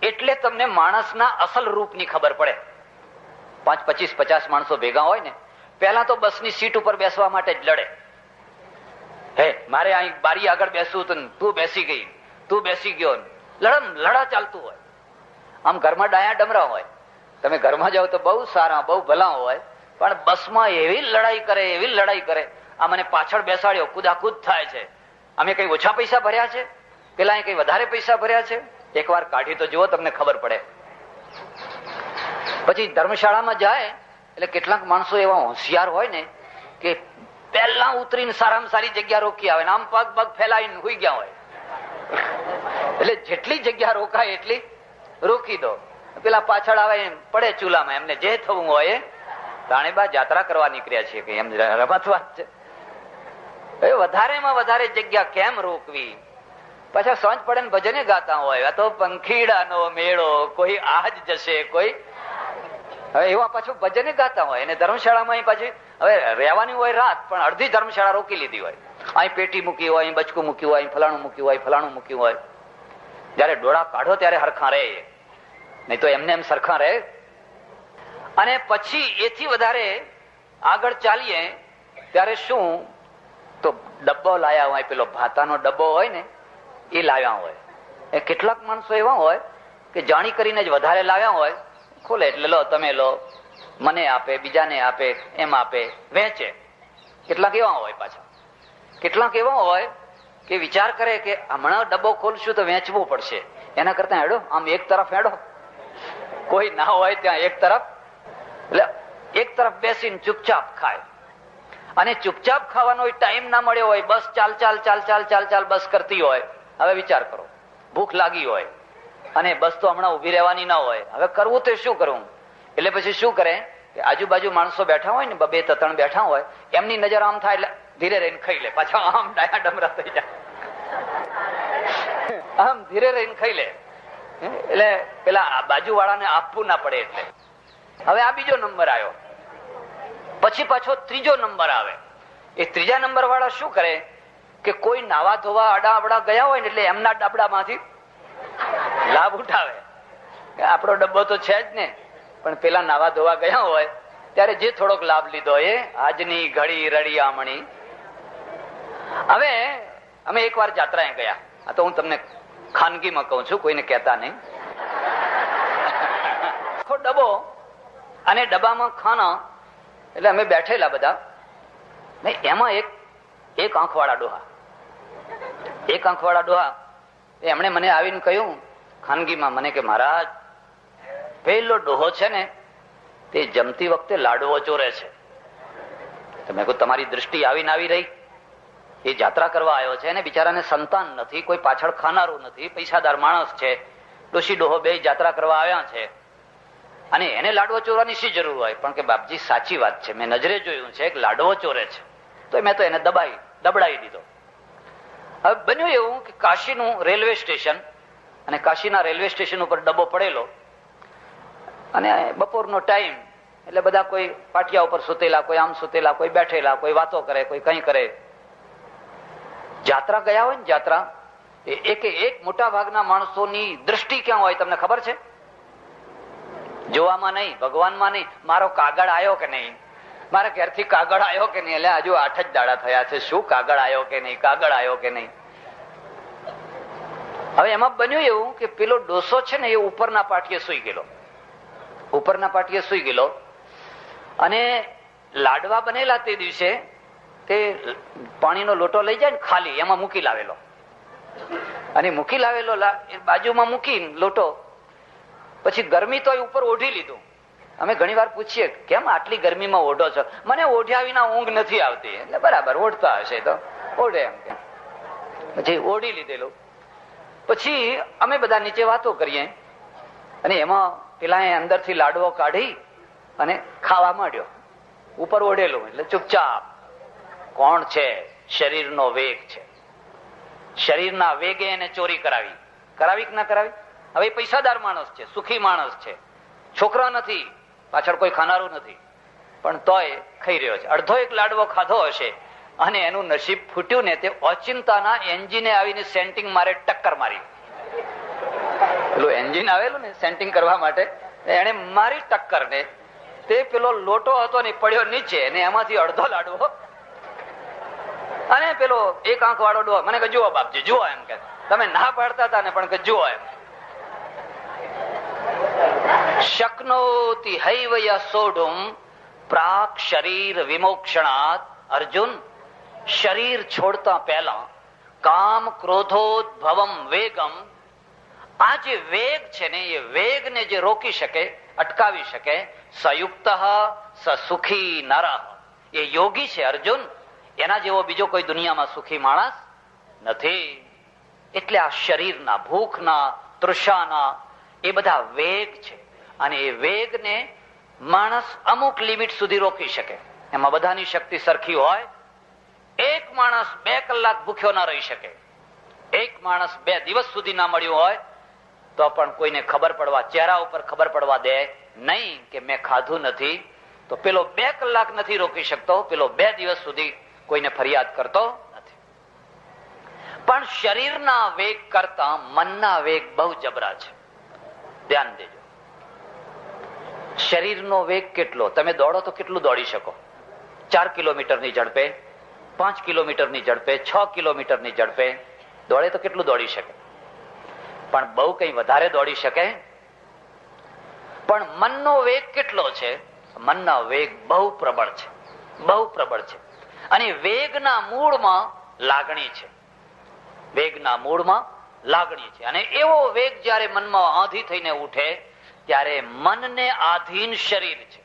એટલે તમને માણસના અસલ રૂપની ખબર પડે. 5, 25, 50 માણસો ભેગા હોય ને, પહેલા તો બસની સીટ ઉપર બેસવા માટે જ લડે. હે મારે અહીં બારી આગળ બેસવું તો તું બેસી ગઈ, તું બેસી ગયો, લડા ચાલતું હોય. આમ ઘરમાં ડાયા ડમરા હોય, તમે ઘરમાં જાઓ તો બહુ સારા બહુ ભલા હોય, પણ બસમાં એવી લડાઈ કરે. આ મને પાછળ બેસાડ્યો, કુદાકુદ થાય છે. અમે કઈ ઓછા પૈસા ભર્યા છે, પેલા કઈ વધારે પૈસા ભર્યા છે? એકવાર કાઢી તો જુઓ, તમને ખબર પડે. પછી ધર્મશાળામાં જાય એટલે કેટલાક માણસો એવા હોશિયાર હોય ને કે પહેલા ઉતરીને સારામાં સારી જગ્યા રોકી આવે, આમ પગ પગ ફેલાવીને હુઈ ગયા હોય. એટલે જેટલી જગ્યા રોકાય એટલી રોકી દો. પેલા પાછળ આવે પડે ચૂલામાં, એમને જે થવું હોય. રાણીબા જાત્રા કરવા નીકળ્યા છે કે એમ રમત વાત છે. વધારેમાં વધારે જગ્યા કેમ રોકવી? પાછા સાંજ પડે ને ભજને ગાતા હોય, આ તો પંખીડાનો મેળો, કોઈ આજ જશે કોઈ. હવે એવા પાછું ભજને ગાતા હોય. અને ધર્મશાળામાં પાછી હવે રહેવાની હોય રાત, પણ અડધી ધર્મશાળા રોકી લીધી હોય. અહીં પેટી મૂકી હોય, અહીં બચકું મૂક્યું હોય, અહીં ફલાણું મૂક્યું હોય, ફલાણું મૂક્યું હોય. જયારે ડોળા કાઢો ત્યારે હરખા રહે, નહીં તો એમને એમ સરખા રહે. અને પછી એથી વધારે આગળ ચાલીએ ત્યારે શું, તો ડબ્બો લાયા હોય, પેલો ભાતાનો ડબ્બો હોય ને એ લાવ્યા હોય. એ કેટલાક માણસો એવા હોય કે જાણી કરીને જ વધારે લાવ્યા હોય. ખોલે એટલે લો, તમે લો, મને આપે, બીજાને આપે, એમ આપે, વેચે. કેટલાક એવા હોય પાછા. કેટલાક એવા હોય કે વિચાર કરે કે હમણાં ડબ્બો ખોલશું તો વેચવું પડશે, એના કરતા હેડો આમ એક તરફ હેડો, કોઈ ના હોય ત્યાં એક તરફ. એટલે એક તરફ બેસીને ચૂપચાપ ખાય. અને ચૂપચાપ ખાવાનો ટાઈમ ના મળ્યો હોય, બસ ચાલ ચાલ ચાલ ચાલ ચાલ ચાલ બસ કરતી હોય. હવે વિચાર કરો, ભૂખ લાગી હોય અને બસ તો હમણાં ઉભી રહેવાની ના હોય. હવે કરવું તો શું કરવું? એટલે પછી શું કરે કે આજુબાજુ માણસો બેઠા હોય ને, 2-3 બેઠા હોય, એમની નજર આમ થાય એટલે ધીરે રહીને ખાઈ લે. પાછા આમ ડાયા ડમરા થઈ જાય, આમ ધીરે રહીને ખાઈ લે. એટલે પેલા બાજુ વાળાને આપવું ના પડે. એટલે હવે આ બીજો નંબર આવ્યો. પછી પાછો ત્રીજો નંબર આવે. એ ત્રીજા નંબર વાળા શું કરે કે કોઈ નાવા ધોવા અડા અબડા ગયા હોય ને, એટલે એમના ડાબડામાંથી લાભ ઉઠાવે. આપણો ડબ્બો તો છે જ ને, પણ પેલા નાવા ધોવા ગયા હોય ત્યારે જે થોડોક લાભ લીધો એ આજની ઘડી રળિયામણી. હવે અમે એકવાર જાત્રાએ ગયા. આ તો હું તમને ખાનગીમાં કહું છું, કોઈને કહેતા નહીં. આખો ડબ્બો અને ડબ્બામાં ખાના. એટલે અમે બેઠેલા બધા, એમાં એક આંખવાળા ડોહા, એક આંખવાળા ડોહા એમણે મને આવીને કહ્યું ખાનગીમાં મને કે મહારાજ, પેલો ડોહો છે ને તે જમતી વખતે લાડવો ચોરે છે. મેં કહ્યું તમારી દ્રષ્ટિ આવીને આવી રહી? એ જાત્રા કરવા આવ્યો છે, એને બિચારાને સંતાન નથી, કોઈ પાછળ ખાનારું નથી, પૈસાદાર માણસ છે, ડોશી ડોહો બે જાત્રા કરવા આવ્યા છે, અને એને લાડવો ચોરવાની શી જરૂર હોય? પણ કે બાપજી સાચી વાત છે, મેં નજરે જોયું છે કે લાડવો ચોરે છે. તો મેં તો એને દબડાવી દીધો. હવે બન્યું એવું કે કાશીનું રેલવે સ્ટેશન, અને કાશીના રેલવે સ્ટેશન ઉપર ડબ્બો પડેલો, અને બપોરનો ટાઈમ એટલે બધા કોઈ પાટિયા ઉપર સુતેલા, કોઈ આમ સુતેલા, કોઈ બેઠેલા, કોઈ વાતો કરે, કોઈ કંઈ કરે. જાત્રા ગયા હોય ને, જાત્રા એક મોટા ભાગના માણસોની દ્રષ્ટિ ક્યાં હોય તમને ખબર છે? જોવામાં નહીં, ભગવાનમાં નહીં. મારો કાગળ આવ્યો કે નહીં, મારા ઘેરથી કાગળ આવ્યો કે નહીં. એટલે હજુ 8 જ દાડા થયા છે, શું કાગળ આવ્યો કે નહીં, કાગળ આવ્યો કે નહીં. હવે એમાં બન્યું એવું કે પેલો ડોસો છે ને એ ઉપરના પાટીએ સુઈ ગયેલો, ઉપરના પાટીએ સુઈ ગયેલો. અને લાડવા બનેલા તે દિવસે તે પાણીનો લોટો લઈ જાય ને ખાલી, એમાં મૂકી લાવેલો. અને મૂકી લાવેલો બાજુમાં મૂકીને લોટો, પછી ગરમી તો ઉપર ઓઢી લીધું. અમે ઘણી વાર પૂછીએ કેમ આટલી ગરમીમાં ઓઢો છો? મને ઓઢ્યા વિના ઊંઘ નથી આવતી. એટલે બરાબર ઓઢતા હશે તો ઓઢે એમ કે. પછી ઓઢી લીધેલું. પછી અમે બધા નીચે વાતો કરીએ, અને એમાં પેલા અંદરથી લાડવો કાઢી અને ખાવા માંડ્યો, ઉપર ઓઢેલું. એટલે ચૂપચાપ. કોણ છે? શરીરનો વેગ છે. શરીરના વેગે એને ચોરી કરાવી કે ના કરાવી? હવે પૈસાદાર માણસ છે, સુખી માણસ છે, છોકરા નથી, પાછળ કોઈ ખાનારું નથી, પણ તોય ખાઈ રહ્યો છે. અડધો એક લાડવો ખાધો હશે અને એનું નસીબ ફૂટ્યું ને તે ઓચિંતાના એન્જિને આવીને સેન્ટિંગ મારે ટક્કર મારી. પેલું એન્જિન આવેલું ને સેન્ટિંગ કરવા માટે, એને મારી ટક્કર ને તે પેલો લોટો હતો ને પડ્યો નીચે ને એમાંથી અડધો લાડવો, અને પેલો એક આંખ વાળો ડો મને કે જુઓ બાપજી જુઓ, એમ કે તમે ના પાડતા હતા ને પણ કે જુઓ એમ. શક્નોતિ હૈવ યસોઢું પ્રાક શરીર વિમોક્ષણાત. અર્જુન, શરીર છોડતા પહેલા કામ ક્રોધોદ્ભવમ વેગમ, આ જે વેગ છે ને એ વેગને જે રોકી શકે, અટકાવી શકે, સયુક્ત સ સુખી નર, એ યોગી છે અર્જુન. એના જેવો બીજો કોઈ દુનિયામાં સુખી માણસ નથી. એટલે આ શરીરના, ભૂખના, તૃષાના એ બધા વેગ છે, અને એ વેગને માણસ અમુક લિમિટ સુધી રોકી શકે. એમાં બધાની શક્તિ સરખી હોય. એક માણસ 2 કલાક ભૂખ્યો ના રહી શકે, એક માણસ 2 દિવસ સુધી ના મળ્યું હોય તો પણ કોઈને ખબર પડવા, ચહેરા ઉપર ખબર પડવા દે નહીં કે મેં ખાધું નથી. તો પેલો 2 કલાક નથી રોકી શકતો, પેલો 2 દિવસ સુધી કોઈને ફરિયાદ કરતો નથી. પણ શરીરના વેગ કરતા મનના વેગ બહુ જબરા છે. ધ્યાન દેજો. શરીરનો વેગ કેટલો, તમે દોડો તો કેટલું દોડી શકો? 4 કિલોમીટરની ઝડપે, 5 કિલોમીટરની ઝડપે, 6 કિલોમીટરની ઝડપે દોડે તો કેટલું દોડી શકે? પણ બહુ કઈ વધારે દોડી શકે. પણ મનનો વેગ કેટલો છે? મનનો વેગ બહુ પ્રબળ છે, બહુ પ્રબળ છે. અને વેગના મૂળમાં લાગણી છે, વેગના મૂળમાં લાગણી છે. અને એવો વેગ જયારે મનમાં આંધી થઈને ઉઠે ત્યારે મનને આધીન શરીર છે.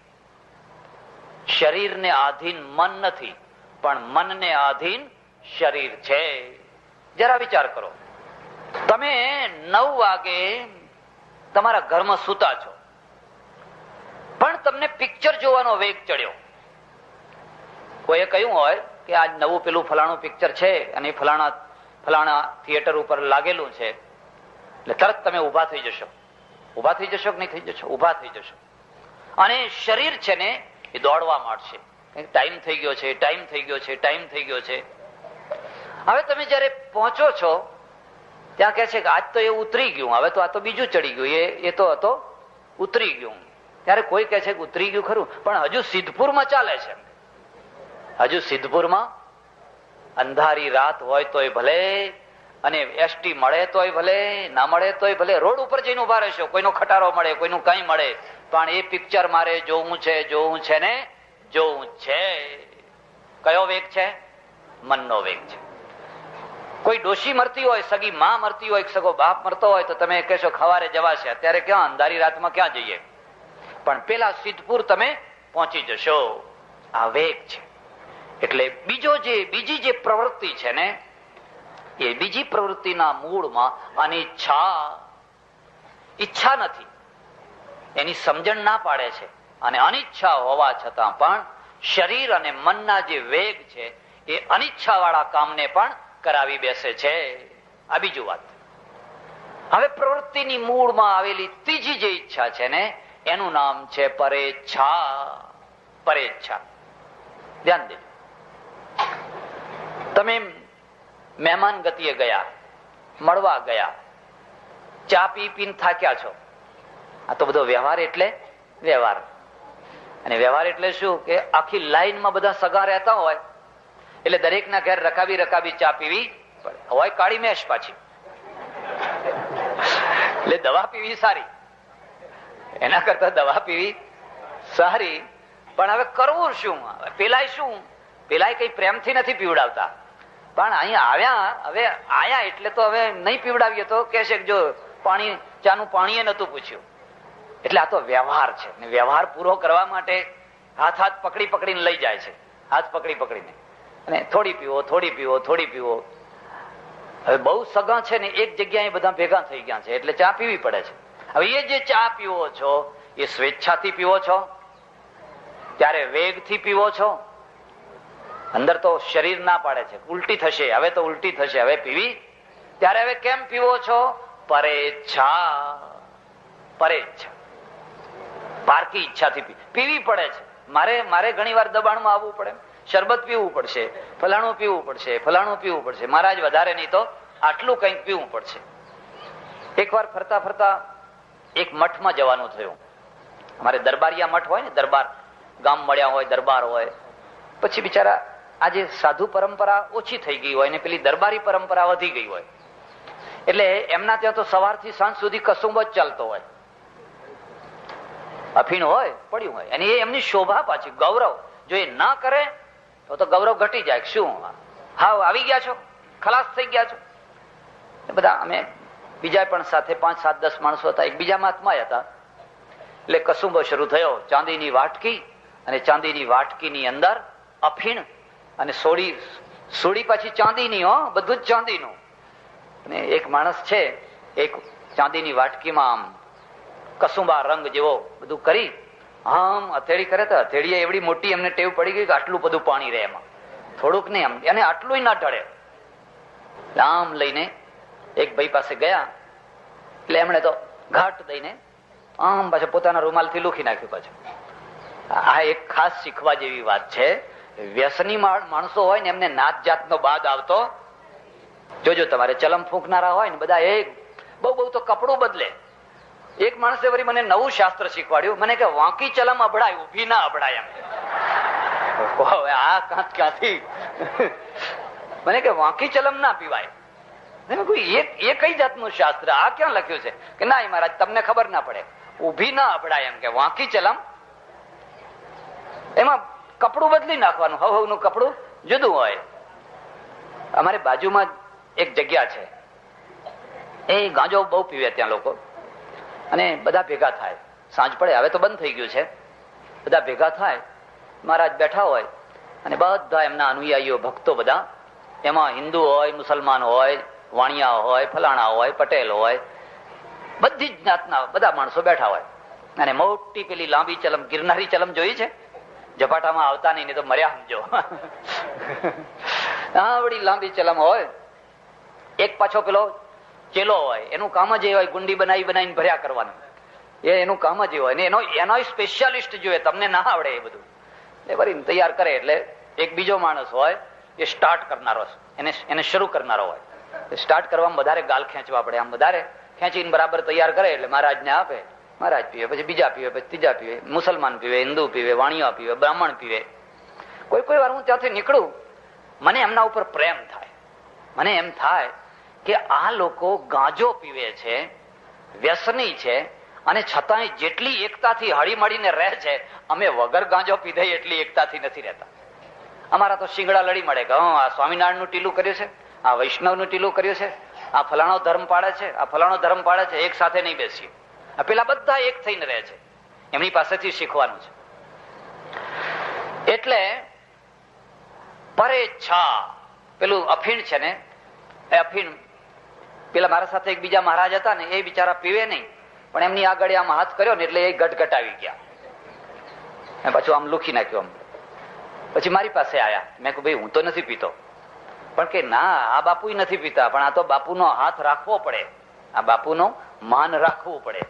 શરીરને આધીન મન નથી, પણ મનને આધીન શરીર છે. જરા વિચાર કરો. તમે 9 વાગે તમારા ઘરમાં સૂતા છો, પણ તમને પિક્ચર જોવાનો વેગ ચડ્યો. કોઈએ કહ્યું હોય કે આજ નવું પેલું ફલાણું પિક્ચર છે અને ફલાણા થિયેટર ઉપર લાગેલું છે, એટલે તરત તમે ઉભા થઈ જશો. ઉભા થઈ જશો કે નહીં થઈ જશો? ઉભા થઈ જશો. અને શરીર છે ને એ દોડવા માંડશે. ટાઈમ થઈ ગયો છે, ટાઈમ થઈ ગયો છે, ટાઈમ થઈ ગયો છે. હવે તમે જયારે પહોંચો છો ત્યાં કહે છે કે આજ તો એ ઉતરી ગયું, હવે તો આ તો બીજું ચડી ગયું, એ તો હતો ઉતરી ગયું. ત્યારે કોઈ કહે છે કે ઉતરી ગયું ખરું, પણ હજુ સિદ્ધપુરમાં ચાલે છે. હજુ સિદ્ધપુરમાં અંધારી રાત હોય તોય ભલે, અને એસટી મળે તોય ભલે, ના મળે તોય ભલે, રોડ ઉપર જઈને ઉભા રહેશો, કોઈનો ખટારો મળે, કોઈનું કઈ મળે, પણ એ પિક્ચર મારે જોવું છે, જોવું છે ને જોવું છે. કયો વેગ છે? મનનો વેગ છે. કોઈ ડોશી મરતી હોય, સગી માં મરતી હોય, સગો બાપ મરતો હોય તો તમે કહેશો ખવારે જવાશે, અત્યારે ક્યાં, અંધારી રાતમાં ક્યાં જઈએ? પણ પેલા સિદ્ધપુર તમે પહોંચી જશો. આ વેગ છે. એટલે બીજી જે પ્રવૃત્તિ છે ને, એ બીજી પ્રવૃત્તિના મૂળમાં ઈચ્છા નથી. એની સમજણ ના પાડે છે. અને અનિચ્છા હોવા છતાં પણ શરીર અને મનના જે વેગ છે એ અનિચ્છા વાળા કામને પણ કરાવી બેસે છે. આ બીજું વાત. હવે પ્રવૃત્તિની મૂળમાં આવેલી ત્રીજી જે ઈચ્છા છે ને, એનું નામ છે પરેચ્છા. પરેચ્છા. ધ્યાન દેજો. તમે મહેમાન ગતિએ ગયા, મળવા ગયા, ચા પી પીને થાક્યા છો. આ તો બધો વ્યવહાર એટલે વ્યવહાર. અને વ્યવહાર એટલે શું કે આખી લાઈનમાં બધા સગા રહેતા હોય એટલે દરેકના ઘેર રકાબી ચા પીવી પડે. હોય કાળી મેશ પાછી, એટલે દવા પીવી સારી, એના કરતા દવા પીવી સારી. પણ હવે કરવું શું? પેલાય શું? પેલાય કઈ પ્રેમથી નથી પીવડાવતા, પણ અહીંયા આવ્યા, હવે આયા એટલે તો હવે નહીં પીવડાવીએ તો કહેશે જો પાણી, ચાનું પાણીએ નતું પૂછ્યું. એટલે આ તો વ્યવહાર છે, ને વ્યવહાર પૂરો કરવા માટે હાથ પકડીને લઈ જાય છે. હાથ પકડીને અને થોડી પીવો, થોડી પીવો, થોડી પીવો. હવે બહુ સગા છે ને એક જગ્યાએ બધા ભેગા થઈ ગયા છે એટલે ચા પીવી પડે છે. હવે એ જે ચા પીવો છો એ સ્વેચ્છાથી પીવો છો, ત્યારે વેગથી પીવો છો. અંદર તો શરીર ના પાડે છે ઉલટી થશે, હવે તો ઉલટી થશે, હવે પીવી. ત્યારે હવે કેમ પીવો છો? પરેચ્છા. પરેચ્છા, પારકી ઈચ્છાથી પીવી પડે છે. મારે ઘણી વાર દબાણમાં આવવું પડે. શરબત પીવું પડશે, ફલાણું પીવું પડશે, ફલાણું પીવું પડશે, મહારાજ વધારે નહીં તો આટલું કંઈક પીવું પડશે. એકવાર ફરતા ફરતા એક મઠમાં જવાનું થયું. અમારે દરબારિયા મઠ હોય ને, દરબાર ગામ મળ્યા હોય, દરબાર હોય. પછી બિચારા આજે સાધુ પરંપરા ઓછી થઈ ગઈ હોય ને પેલી દરબારી પરંપરા વધી ગઈ હોય, એટલે એમના ત્યાં તો સવારથી સાંજ સુધી કસુંબ જ ચાલતો હોય, અફીણ હોય પડ્યું હોય. અને એ એમની શોભા પાછી, ગૌરવ. જો એ ના કરે તો ગૌરવ ઘટી જાય. શું હાવ આવી ગયા છો, ખલાસ થઈ ગયા છો. બધા અમે બીજા પણ સાથે 5, 7, 10 માણસો હતા, એકબીજા મહાત્મા હતા. એટલે કસુંબો શરૂ થયો, ચાંદીની વાટકી, અને ચાંદીની વાટકીની અંદર અફીણ, અને સોડી પાછી ચાંદીની, હો, બધું જ ચાંદીનું. અને એક માણસ છે, એક ચાંદીની વાટકીમાં આમ કસુંબા રંગ જેવો બધું કરી આમ હથેળી કરે તો હથેળી એવડી મોટી એમને ટેવ પડી ગઈ કે આટલું બધું પાણી રહે એમાં, થોડુંક નહીં, આમ એને આટલું ના ઢળે. આમ લઈને એક ભાઈ પાસે ગયા, એટલે એમણે તો ઘાટ દઈને આમ પાછું પોતાના રૂમાલથી લૂખી નાખ્યું પાછું. આ એક ખાસ શીખવા જેવી વાત છે. વ્યસની માણસો હોય ને એમને નાત જાતનો બાદ આવતો જોજો. તમારે ચલમ ફૂંકનારા હોય ને બધા એક બહુ તો કપડું બદલે. એક માણસે વળી મને નવું શાસ્ત્ર શીખવાડ્યું, મને કે વાંકી ચલમ અભડાય, ઉભી ના અભડાય. એમ આ ક્યાંથી મને કે વાંકી ચલમ ના પીવાય. એ કઈ જાતનું શાસ્ત્ર, આ ક્યાં લખ્યું છે? કે ના મહારાજ તમને ખબર ના પડે, ઉભી ના અભડાય. એમ કે વાંકી ચલમ, એમાં કપડું બદલી નાખવાનું, હવનું કપડું જુદું હોય. અમારે બાજુમાં એક જગ્યા છે, એ ગાંજો બહુ પીવે ત્યાં લોકો, અને બધા ભેગા થાય. સાંજ પડે, હવે તો બંધ થઈ ગયું છે, બધા ભેગા થાય. મહારાજ બેઠા હોય અને બધા એમના અનુયાયીઓ, ભક્તો બધા, એમાં હિન્દુ હોય, મુસલમાન હોય, વાણિયા હોય, ફલાણા હોય, પટેલ હોય, બધી જ જાતના બધા માણસો બેઠા હોય. અને મોટી પેલી લાંબી ચલમ, ગિરનારી ચલમ જોઈ છે? ઝપાટામાં આવતા નહીં તો મર્યા સમજો. આવડી લાંબી ચલમ હોય. એક પાછો પેલો ચેલો હોય, એનું કામ જ એ હોય ગુંડી બનાવીને ભર્યા કરવાનું. એનું કામ જ એ હોય ને એનો સ્પેશિયાલિસ્ટ જોઈએ, તમને ના આવડે એ બધું. એ ભરીને તૈયાર કરે. એટલે એક બીજો માણસ હોય, એ સ્ટાર્ટ કરનારો, એને શરૂ કરનારો હોય. સ્ટાર્ટ કરવામાં વધારે ગાલ ખેંચવા પડે. આમ વધારે ખેંચીને બરાબર તૈયાર કરે એટલે મહારાજને આપે. મહારાજ પીવે, પછી બીજા પીવે, પછી ત્રીજા પીવે, મુસલમાન પીવે, હિન્દુ પીવે, વાણિયા પીવે, બ્રાહ્મણ પીવે. કોઈ વાર હું ત્યાંથી નીકળું, મને એમના ઉપર પ્રેમ થાય. મને એમ થાય કે આ લોકો ગાંજો પીવે છે, વ્યસની છે, અને છતાંય જેટલી એકતાથી હળી મળીને રહે છે, અમે વગર ગાંજો પીધે એટલી એકતાથી નથી રહેતા. અમારા તો શિંગડા લડી મળે કે આ સ્વામિનારાયણનું ટીલું કર્યું છે, આ વૈષ્ણવનું ટીલું કર્યું છે, આ ફલાણો ધર્મ પાડે છે, આ ફલાણો ધર્મ પાડે છે. એક સાથે નહીં બેસીએ. પેલા બધા એક થઈને રહે છે, એમની પાસેથી શીખવાનું છે. એટલે પરેચ્છા પેલું અફીણ છે ને, એ અફીણ પેલા મારા સાથે એક બીજા મહારાજ હતા ને, એ બિચારા પીવે નહીં, પણ એમની આગળ આમ હાથ કર્યો ને એટલે એ ગટગટાવી ગયા. પાછું આમ લુખી નાખ્યું આમ. પછી મારી પાસે આયા. મેં કહ્યું ભાઈ હું તો નથી પીતો. પણ કે ના, આ બાપુ નથી પીતા, પણ આ તો બાપુનો હાથ રાખવો પડે, આ બાપુનો માન રાખવું પડે.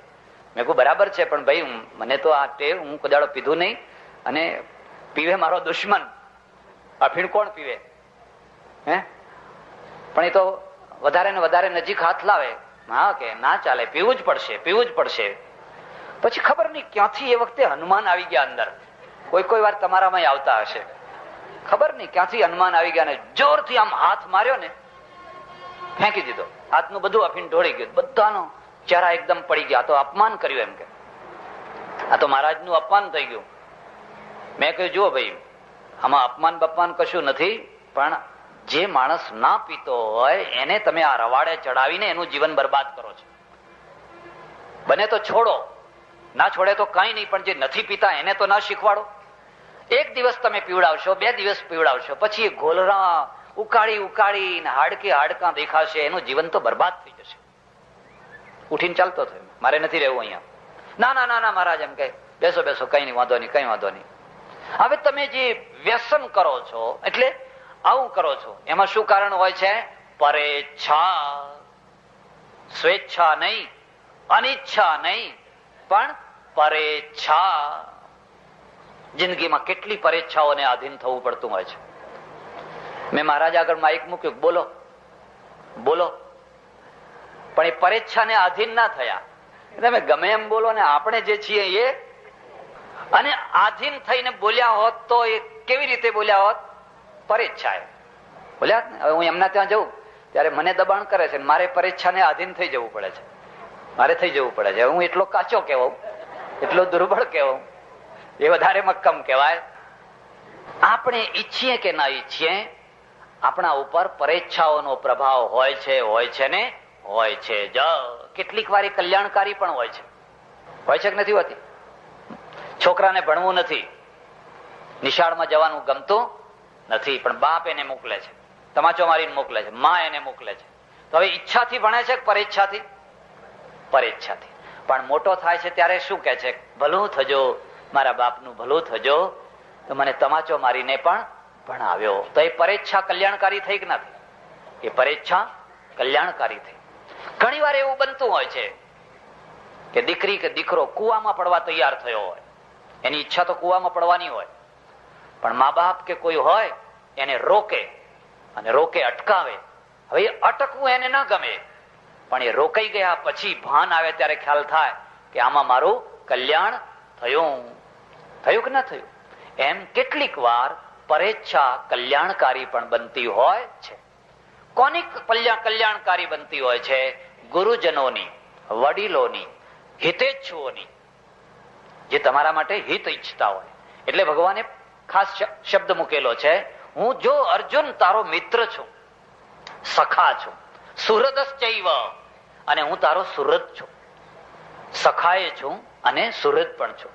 મેં કહ્યું બરાબર છે, પણ ભાઈ મને તો આ ટેવ, હું કદાડો પીધું નહીં, અને પીવે મારો દુશ્મન. અફીણ કોણ પીવે? હે? પણ એ તો વધારે ને વધારે નજીક હાથ લાવે. હા કે ના ચાલે, પીવું જ પડશે, પીવું જ પડશે. પછી ખબર નહીં ક્યાંથી એ વખતે હનુમાન આવી ગયા અંદર. કોઈ વાર તમારામાં આવતા હશે, ખબર નહીં ક્યાંથી હનુમાન આવી ગયા ને જોરથી આમ હાથ માર્યો ને ફેંકી દીધો. હાથનું બધું અફીણ ઢોળી ગયું, બધાનો ચહેરા એકદમ પડી ગયા. તો અપમાન કર્યું. એમ કે આ તો મહારાજનું અપમાન થઈ ગયું. મેં કહ્યું જુઓ ભાઈ, આમાં અપમાન બપમાન કશું નથી, પણ જે માણસ ના પીતો હોય એને તમે આ રવાડે ચડાવીને એનું જીવન બરબાદ કરો છો. બને તો છોડો, ના છોડે તો કઈ નહીં, પણ જે નથી પીતા એને તો ના શીખવાડો. એક દિવસ તમે પીવડાવશો, 2 દિવસ પીવડાવશો, પછી એ ગોલરા ઉકાળીને હાડકાં દેખાશે, એનું જીવન તો બરબાદ થઈ જશે. ઉઠીને ચાલતો થયો, મારે નથી રહેવું અહીંયા. ના મહારાજ એમ કે બેસો કઈ નહીં, વાંધો નહીં, કઈ વાંધો નહીં. હવે તમે જે વ્યસન કરો છો, એટલે આવું કરો છો, એમાં શું કારણ હોય છે? પરેચ્છા, સ્વેચ્છા નહીં, અનિચ્છા નહીં, પણ પરેચ્છા. જિંદગીમાં કેટલી પરીક્ષાઓને આધીન થવું પડતું હોય છે. મેં મહારાજ આગળ માઇક મૂક્યું, બોલો બોલો, પણ એ પરીક્ષાને આધીન ના થયા. તમે ગમે એમ બોલો ને, આપણે જે છીએ એ અને આધીન થઈને બોલ્યા હોત તો એ કેવી રીતે બોલ્યા હોત? પરીક્ષા બોલ્યા ને. હવે હું એમના ત્યાં જઉં ત્યારે મને દબાણ કરે છે, મારે પરીક્ષાને આધીન થઈ જવું પડે છે, મારે થઈ જવું પડે છે. હું એટલો કાચો કહેવાઉં, એટલો દુર્બળ કહેવાઉં, એ વધારે મક્કમ કહેવાય. આપણે ઈચ્છીએ કે ના ઈચ્છીએ, આપણા ઉપર પરીક્ષાઓનો પ્રભાવ હોય છે ને હોય છે. કેટલીક વાર કલ્યાણકારી પણ હોય છે કે નથી હોતી? છોકરાને ભણવું નથી, નિશાળમાં જવાનું ગમતું નથી, પણ બાપ એને મોકલે છે, તમાચો મારીને મોકલે છે, માં એને મોકલે છે. તો હવે ઈચ્છાથી ભણે છે કે પરીક્ષાથી? પરીક્ષાથી. પણ મોટો થાય છે ત્યારે શું કે છે? ભલું થજો, મારા બાપનું ભલું થજો, તો મને તમાચો મારીને પણ ભણાવ્યો. તો એ પરીક્ષા કલ્યાણકારી થઈ કે નથી? એ પરીક્ષા કલ્યાણકારી થઈ. ઘણી વાર એવું બનતું હોય છે કે દીકરી કે દીકરો કુવામાં પડવા તૈયાર થયો હોય, એની ઈચ્છા તો કુવામાં પડવાની હોય, પણ મા બાપ કે કોઈ હોય એને રોકે અને રોકે, અટકાવે. હવે એ અટકવું એને ના ગમે, પણ એ રોકાઈ ગયા પછી ભાન આવે ત્યારે ખ્યાલ થાય કે આમાં મારું કલ્યાણ થયું કે ના થયું. એમ કેટલીક વાર પરીક્ષા કલ્યાણકારી પણ બનતી હોય છે. કોની કલ્યાણકારી બનતી હોય છે? ગુરુજનોની, વડીલોની, હિતેચ્છુઓની, જે તમારા માટે હિત ઈચ્છતા હોય. એટલે ભગવાને ખાસ શબ્દ મૂકેલો છે, હું જો અર્જુન તારો મિત્ર છું, સખા છું, સુહૃદશ્ચૈવ, અને હું તારો સુહૃદ છું, સખાએ છું અને સુહૃદ પણ છું.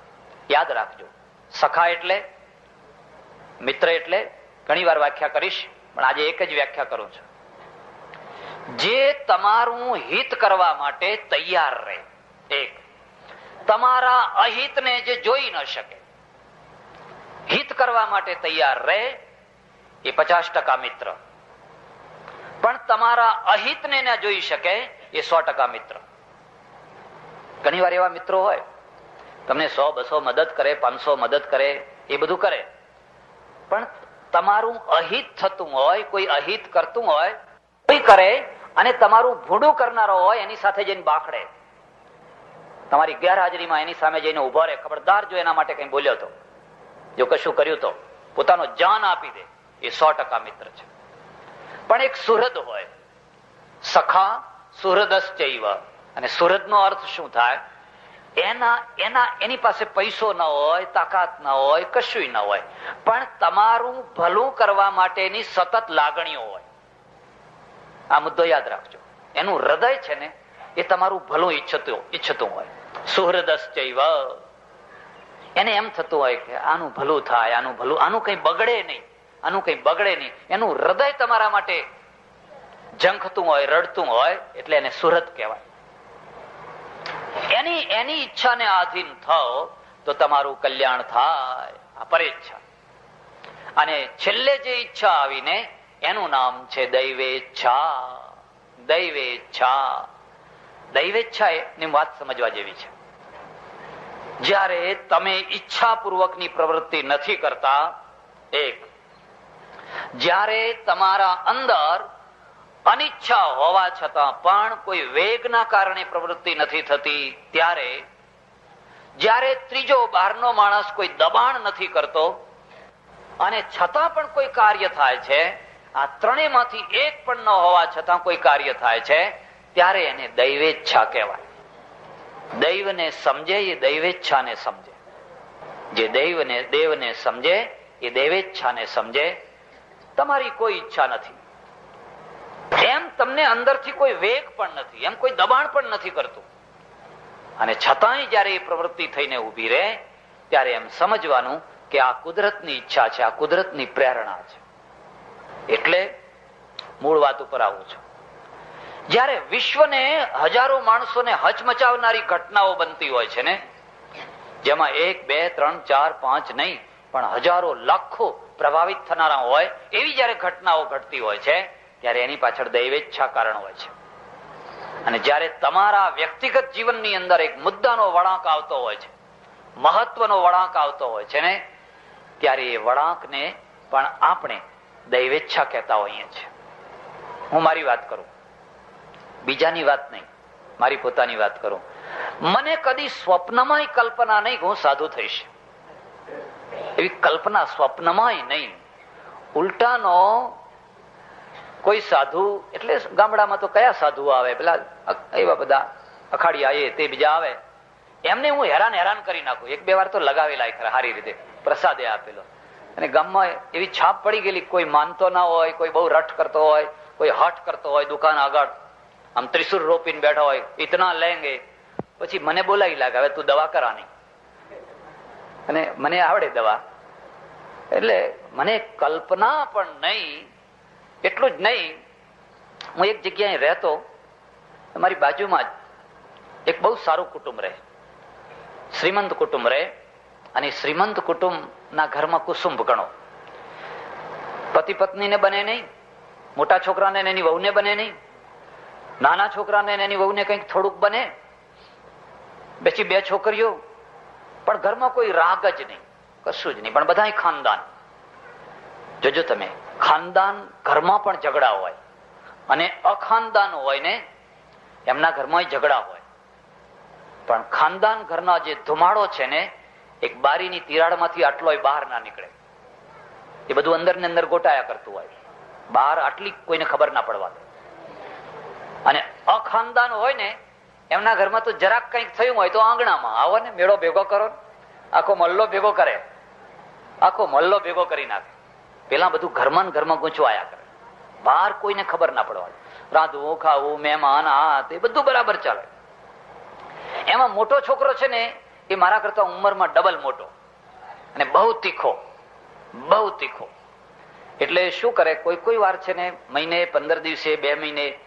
યાદ રાખજો, સખા એટલે મિત્ર, એટલે ઘણી વાર વ્યાખ્યા કરીશ, પણ આજે એક જ વ્યાખ્યા કરું છું. જે તમારું હિત કરવા માટે તૈયાર રહે. એક, તમારા અહિતને જે જોઈ ન શકે, હિત કરવા માટે તૈયાર રહે, એ 50% મિત્ર. પણ તમારા અહિતને ન જોઈ શકે, એ 100% મિત્ર. ઘણી વાર એવા મિત્રો હોય, તમને 100-200 મદદ કરે, 500 મદદ કરે, એ બધું કરે, પણ તમારું અહિત થતું હોય, કોઈ અહિત કરતું હોય, કોઈ કરે અને તમારું ભૂંડું કરનારો હોય એની સાથે જઈને બાખડે, તમારી ગેરહાજરીમાં એની સામે જઈને ઉભો રહે, ખબરદાર જો એના માટે કઈ બોલ્યો તો, જો કશું કર્યું તો પોતાનો જાન આપી દે, એ 100% મિત્ર છે. પણ એક સુહૃદ હોય, સખા સુહૃદશ્ચૈવ, અને સુહૃદ નો અર્થ શું થાય? એની પાસે પૈસો ન હોય, તાકાત ન હોય, કશું ન હોય, પણ તમારું ભલું કરવા માટેની સતત લાગણીઓ હોય. આ મુદ્દો યાદ રાખજો. એનું હૃદય છે ને, એ તમારું ભલું ઈચ્છતું હોય. સુહૃદશ્ચૈવ, એને એમ થતું હોય કે આનું ભલું થાય, આનું ભલું, આનું કઈ બગડે નહીં, આનું કઈ બગડે નહીં. એનું હૃદય તમારા માટે ઝંખતું હોય, રડતું હોય, એટલે એને સુહૃદ કહેવાય. એની ઈચ્છાને આધીન થાઓ તો તમારું કલ્યાણ થાય. આ પરીક્ષા. અને છેલ્લે જે ઈચ્છા આવીને એનું નામ છે દૈવેચ્છા. દૈવેચ્છા, દૈવેચ્છા ની વાત સમજવા જેવી છે. જ્યારે તમે ઈચ્છાપૂર્વકની પ્રવૃત્તિ નથી કરતા, એક, જ્યારે તમારા અંદર અનિચ્છા હોવા છતાં પણ કોઈ વેગના કારણે પ્રવૃત્તિ નથી થતી, ત્યારે, જ્યારે ત્રીજો બહારનો માણસ કોઈ દબાણ નથી કરતો અને છતાં પણ કોઈ કાર્ય થાય છે, આ ત્રણેયમાંથી એક પણ ન હોવા છતાં કોઈ કાર્ય થાય છે, ત્યારે એને દૈવેચ્છા કહેવાય. દૈવને સમજે એ દૈવેચ્છાને સમજે. જે દેવને સમજે એ દૈવેચ્છાને સમજે. તમારી કોઈ ઈચ્છા નથી, એમ તમને અંદરથી કોઈ વેગ પણ નથી, એમ કોઈ દબાણ પણ નથી કરતું, અને છતાંય જયારે એ પ્રવૃત્તિ થઈને ઉભી રહે, ત્યારે એમ સમજવાનું કે આ કુદરતની ઈચ્છા છે, આ કુદરતની પ્રેરણા છે. એટલે મૂળ વાત ઉપર આવું છું. જયારે વિશ્વને હજારો માણસોને હચમચાવનારી ઘટનાઓ બનતી હોય છે ને, જેમાં 1, 2, 3, 4, 5 નહીં, પણ હજારો, લાખો પ્રભાવિત થનારા હોય, એવી જયારે ઘટનાઓ ઘટતી હોય છે, ત્યારે એની પાછળ દૈવેચ્છા કારણ હોય છે. અને જયારે તમારા વ્યક્તિગત જીવનની અંદર એક મુદ્દાનો વળાંક આવતો હોય છે, મહત્વનો વળાંક આવતો હોય છે ને, ત્યારે એ વળાંકને પણ આપણે દૈવેચ્છા કહેતા હોઈએ છીએ. હું મારી વાત કરું, બીજાની વાત નહીં, મારી પોતાની વાત કરું. મને કદી સ્વપ્નમાંય કલ્પના નહીં કે હું સાધુ થઈશ, એવી કલ્પના સ્વપ્નમાંય નહીં. ઉલટાનો કોઈ સાધુ, એટલે ગામડામાં તો કયા સાધુ આવે, પેલા એવા બધા અખાડિયા તે બીજા આવે, એમને હું હેરાન કરી નાખું. એક બે વાર તો લગાવેલા ખરા સારી રીતે, પ્રસાદે આપેલો. અને ગામમાં એવી છાપ પડી ગયેલી, કોઈ માનતો ના હોય, કોઈ બહુ રટ કરતો હોય, કોઈ હઠ કરતો હોય, દુકાન આગળ આમ ત્રિશુર રોપીને બેઠો હોય, ઇતના લેંગે. પછી મને બોલાવી લાગે, હવે તું દવા કરા નહીં, અને મને આવડે દવા. એટલે મને કલ્પના પણ નહીં. એટલું જ નહીં, હું એક જગ્યાએ રહેતો, મારી બાજુમાં જ એક બહુ સારું કુટુંબ રહે, શ્રીમંત કુટુંબ રહે. અને શ્રીમંત કુટુંબના ઘરમાં કુસુંભ ગણો. પતિ પત્નીને બને નહીં, મોટા છોકરાને એની વહુને બને નહીં, નાના છોકરાને એની વહુને કંઈક થોડુંક બને, પછી બે છોકરીઓ, પણ ઘરમાં કોઈ રાગ જ નહીં, કશું જ નહીં, પણ બધા ખાનદાન. જોજો તમે, ખાનદાન ઘરમાં પણ ઝઘડા હોય, અને અખાનદાન હોય ને એમના ઘરમાં ઝઘડા હોય. પણ ખાનદાન ઘરના જે ધુમાડો છે ને, એક બારીની તિરાડમાંથી આટલો બહાર ના નીકળે. એ બધું અંદર ને અંદર ગોટાયા કરતું હોય, બહાર આટલી કોઈને ખબર ના પડવા દે. અને અખાનદાન હોય ને એમના ઘરમાં તો જરાક કંઈક થયું હોય તો આંગણામાં આવો ને, મેળો ભેગો કરો, આખો મહલ્લો ભેગો કરે, આખો મહલ્લો ભેગો કરી નાખે. પેલા બધું ઘરમાં ગૂંચવાયા કરે, બહાર કોઈને ખબર ના પડવા દે. રાંધવું, ખાવું, મહેમાન, આ તે બધું બરાબર ચાલે. એમાં મોટો છોકરો છે ને, એ મારા કરતા ઉંમરમાં ડબલ મોટો, અને બહુ તીખો, બહુ તીખો. એટલે શું કરે, કોઈ વાર છે ને મહિને 15 દિવસે 2 મહિને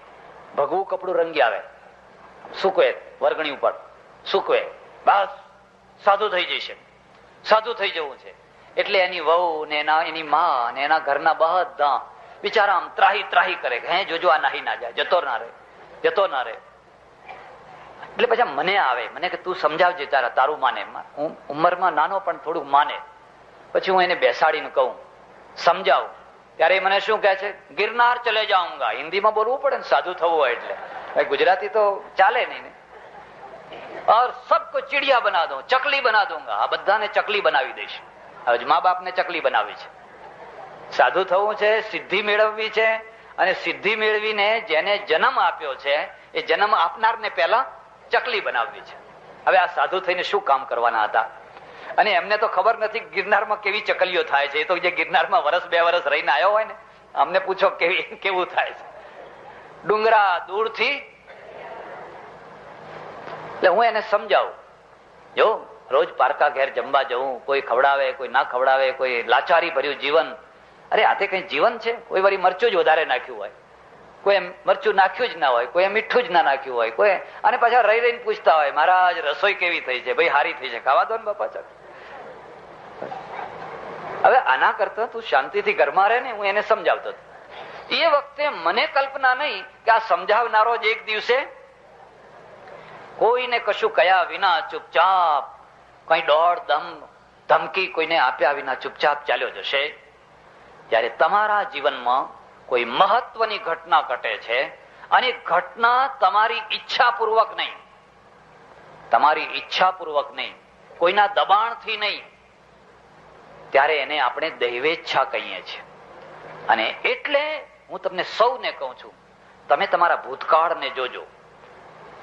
ભગવું કપડું રંગી આવે, સૂકવે વર્ગણી ઉપર, સૂકવે, બસ સાધુ થઈ જશે, સાધુ થઈ જવું છે. એટલે એની વહુ ને એની માં ને એના ઘરના બધા બિચારા આમ ત્રાહી કરે કે હે જોજો આ નાહી ના જાય, જતો ના રહે, જતો ના રહે. એટલે પછી મને આવે, મને કે તું સમજાવજે, તારું માને. હું ઉંમરમાં નાનો પણ થોડુંક માને. પછી હું એને બેસાડીને કહું, સમજાવું. ત્યારે મને શું કહે છે, ગિરનાર ચલે જાઉંગા. હિન્દીમાં બોલવું પડે ને સાધુ થવું હોય એટલે, ગુજરાતી તો ચાલે નહીં ને. और सबको चिड़िया बना दूं, चकली बना दूंगा. આ બધાને ચકલી બનાવી દઈશ. હવે મા બાપને ચકલી બનાવી છે. સાધુ થવું છે, સિદ્ધિ મેળવવી છે, અને સિદ્ધિ મેળવીને જેને જન્મ આપ્યો છે એ જન્મ આપનારને પહેલા ચકલી બનાવવી છે. હવે આ સાધુ થઈને શું કામ કરવાના હતા? અને એમને તો ખબર નથી ગિરનારમાં કેવી ચકલીઓ થાય છે. એ તો જે ગિરનારમાં વર્ષ 2 વર્ષ રહીને આવ્યો હોય ને, અમને પૂછો કેવું થાય છે. ડુંગરા દૂરથી. એટલે હું એને સમજાવું, જો રોજ પારકા ઘેર જમવા જવું, કોઈ ખવડાવે, કોઈ ના ખવડાવે, કોઈ લાચારી ભર્યું જીવન. અરે આ તે કઈ જીવન છે? કોઈ વારી મરચું જ વધારે નાખ્યું હોય, કોઈ મરચું નાખ્યું જ ના હોય, કોઈ મીઠું જ ના નાખ્યું હોય, કોઈ અને પાછા રહીને પૂછતા હોય, મહારાજ રસોઈ કેવી થઈ છે? ભાઈ હારી થઈ છે, ખાવા દો ને બાપા. ચાલ હવે આના કરતા તું શાંતિથી ઘરમાં રહે ને. હું એને સમજાવતો હતો. એ વખતે મને કલ્પના નહીં કે આ સમજાવનારો જ એક દિવસે કોઈને કશું કયા વિના ચૂપચાપ, કઈ દોડ ધમકી કોઈને આપ્યા વિના ચૂપચાપ ચાલ્યો જશે. જ્યારે તમારા જીવનમાં કોઈ મહત્વની ઘટના ઘટે છે, અને ઘટના તમારી ઈચ્છાપૂર્વક નહીં, તમારી ઈચ્છાપૂર્વક નહીં, કોઈના દબાણથી નહીં, ત્યારે એને આપણે દૈવેચ્છા કહીએ છીએ. અને એટલે હું તમને સૌને કહું છું, તમે તમારા ભૂતકાળને જોજો.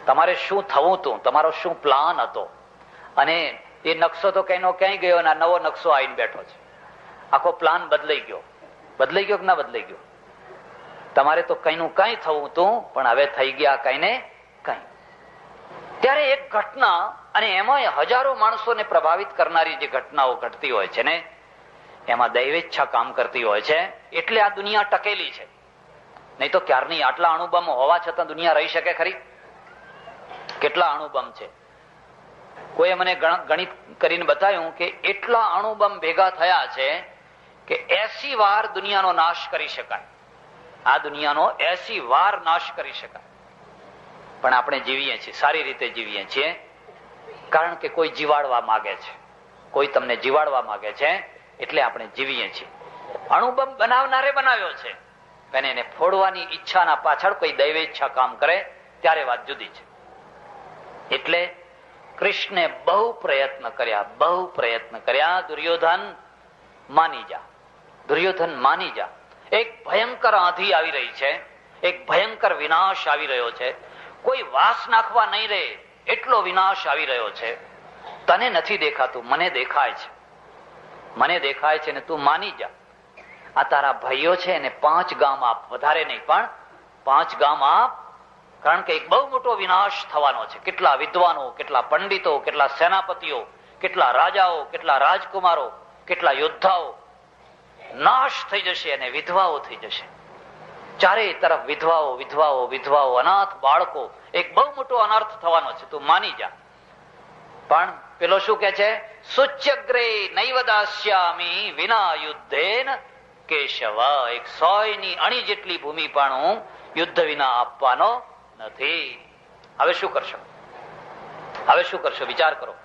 તમારે શું થવું હતું, તમારો શું પ્લાન હતો, અને એ નકશો તો કઈનો ક્યાંય ગયો ને નવો નકશો આવીને બેઠો છે. આખો પ્લાન બદલાઈ ગયો. બદલાઈ ગયો કે ના બદલાઈ ગયો? તમારે તો કઈનું કઈ થવું હતું, પણ હવે થઈ ગયા કઈ ને કઈ. ત્યારે એક ઘટના, અને એમાં હજારો માણસોને પ્રભાવિત કરનારી જે ઘટનાઓ ઘટતી હોય છે ને, એમાં દૈવેચ્છા કામ કરતી હોય છે. એટલે આ દુનિયા ટકેલી છે. નહીં તો ક્યારની આટલા અણુબમ હોવા છતાં દુનિયા રહી શકે ખરી? કેટલા અણુબમ છે? કોઈએ મને ગણિત કરીને બતાવ્યું કે એટલા અણુબમ ભેગા થયા છે કે 80 વાર દુનિયાનો નાશ કરી શકાય. આ દુનિયાનો 80 વાર નાશ કરી શકાય. પણ આપણે જીવીએ છીએ, સારી રીતે જીવીએ છીએ, કારણ કે કોઈ જીવાડવા માંગે છે, કોઈ તમને જીવાડવા માંગે છે. એટલે આપણે જીવીએ છીએ. અણુબોમ્બ બનાવનારે બનાવ્યો છે, અને એને ફોડવાની ઈચ્છાના પાછળ કોઈ દૈવ ઈચ્છા કામ કરે ત્યારે વાત જુદી છે. એટલે કૃષ્ણે બહુ પ્રયત્ન કર્યા. દુર્યોધન માની જા, દુર્યોધન માની જા. એક ભયંકર આંધી આવી રહી છે, એક ભયંકર વિનાશ આવી રહ્યો છે. કોઈ વાસ નાખવા નહીં રહે એટલો વિનાશ આવી રહ્યો છે. તને નથી દેખાતું, મને દેખાય છે, મને દેખાય છે, ને તું માની જા. આ તારા ભાઈઓ છે એને 5 ગામ આપ, વધારે નહીં પણ 5 ગામ આપ, કારણ કે એક બહુ મોટો વિનાશ થવાનો છે. કેટલા વિદ્વાનો, કેટલા પંડિતો, કેટલા સેનાપતિઓ, કેટલા રાજાઓ, કેટલા રાજકુમારો, કેટલા યોદ્ધાઓ નાશ થઈ જશે અને વિધવાઓ થઈ જશે. ચારે તરફ વિધવાઓ, વિધવાઓ, વિધવાઓ, અનાથ બાળકો, એક બહુ મોટો અનર્થ થવાનો છે, તું માની જા. પણ પેલો શું કે છે? સુચ્યગ્રે નૈવ દાસ્યામિ વિના યુદ્ધેન કેશવ. એક 100 ની અણી જેટલી ભૂમિ પણ હું યુદ્ધ વિના આપવાનો નથી. હવે શું કરશો? હવે શું કરશો? વિચાર કરો.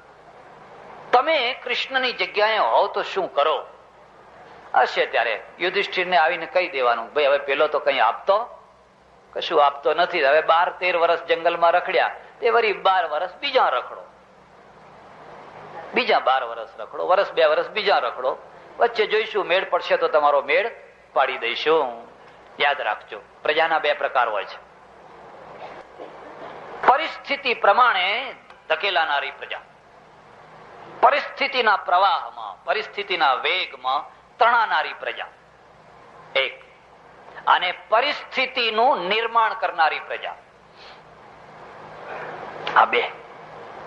તમે કૃષ્ણની જગ્યાએ હોવ તો શું કરો? હશે ત્યારે યુધિષ્ઠિરને આવીને કહી દેવાનું, ભાઈ હવે પેલો તો કઈ આપતો, કશું આપતો નથી. હવે 12-13 વર્ષ જંગલમાં રખડ્યા, તે વળી 12 વર્ષ બીજા રખડો, બીજા 12 વર્ષ રખડો, વર્ષ 2 વર્ષ બીજા રખડો. વચ્ચે જોઈશું, મેળ પડશે તો તમારો મેળ પાડી દઈશું. યાદ રાખજો, પ્રજાના 2 પ્રકાર હોય છે. પરિસ્થિતિ પ્રમાણે ધકેલાનારી પ્રજા, પરિસ્થિતિના પ્રવાહમાં, પરિસ્થિતિના વેગમાં તણાનારી પ્રજા એક, અને પરિસ્થિતિનું નિર્માણ કરનારી પ્રજા. આ 2.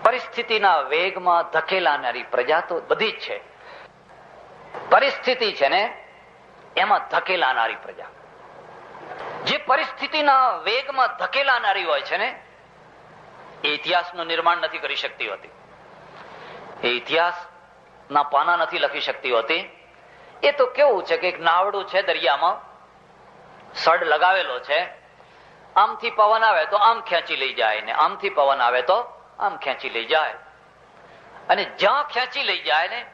પરિસ્થિતિના વેગમાં ધકેલાનારી પ્રજા તો બધી જ છે. પરિસ્થિતિ છે ને એમાં ધકેલાનારી પ્રજા. જે પરિસ્થિતિના વેગમાં ધકેલાનારી હોય છે ને એ ઇતિહાસનું નિર્માણ નથી કરી શકતી હોતી, એ ઇતિહાસના પાના નથી લખી શકતી હોતી. એ તો કેવું છે કે એક નાવડું છે દરિયામાં, સડ લગાવેલો છે, આમથી પવન આવે તો આમ ખેંચી લઈ જાય, ને આમથી પવન આવે તો આમ ખેંચી લઈ જાય. અને જ્યાં ખેંચી લઈ જાય ને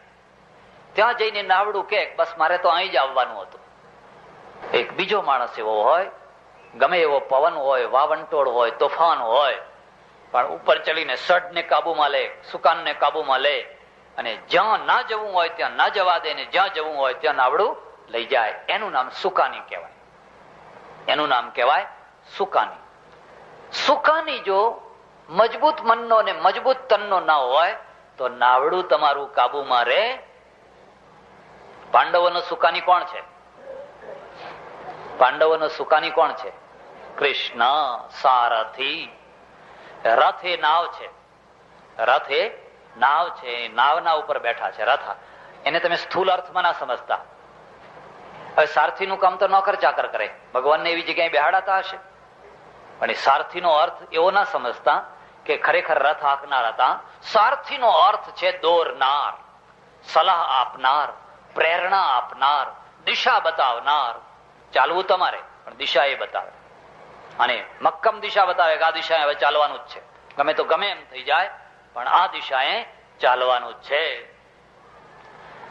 ત્યાં જઈને નાવડું કે બસ મારે તો અહીં જ આવવાનું હતું. એક બીજો માણસ એવો હોય, ગમે એવો પવન હોય, વાવંટોળ હોય, તોફાન હોય, પણ ઉપર ચડીને સડને કાબુમાં લે, સુકાનને કાબુમાં લે, અને જ્યાં ના જવું હોય ત્યાં ના જવા દે, ને જ્યાં જવું હોય ત્યાં નાવડું લઈ જાય. એનું નામ સુકાની કહેવાય. એનું નામ કહેવાય સુકાની. સુકાની જો મજબૂત મનનો ને મજબૂત તનનો ના હોય તો નાવડું તમારું કાબુમાં રહે. પાંડવોનો સુકાની કોણ છે? પાંડવોનો સુકાની કોણ છે? કૃષ્ણ સારથી. રથ એ નાવ છે, રથ એ નાવ છે, નાવના ઉપર બેઠા છે. રથ એને તમે સ્થૂલ અર્થમાં ના સમજતા. હવે સારથીનું કામ તો નોકર ચાકર કરે, ભગવાનને એવી જગ્યાએ બેહાડાતા હશે, પણ એ સારથીનો અર્થ એવો ના સમજતા કે ખરેખર રથ હાંકનાર હતા. સારથીનો અર્થ છે દોરનાર, સલાહ આપનાર, પ્રેરણા આપનાર, દિશા બતાવનાર. ચાલવું તમારે, પણ દિશા એ બતાવે, અને મક્કમ દિશા બતાવે કે આ દિશાએ હવે ચાલવાનું જ છે. ગમે તો ગમે એમ થઈ જાય, પણ આ દિશાએ ચાલવાનું જ છે.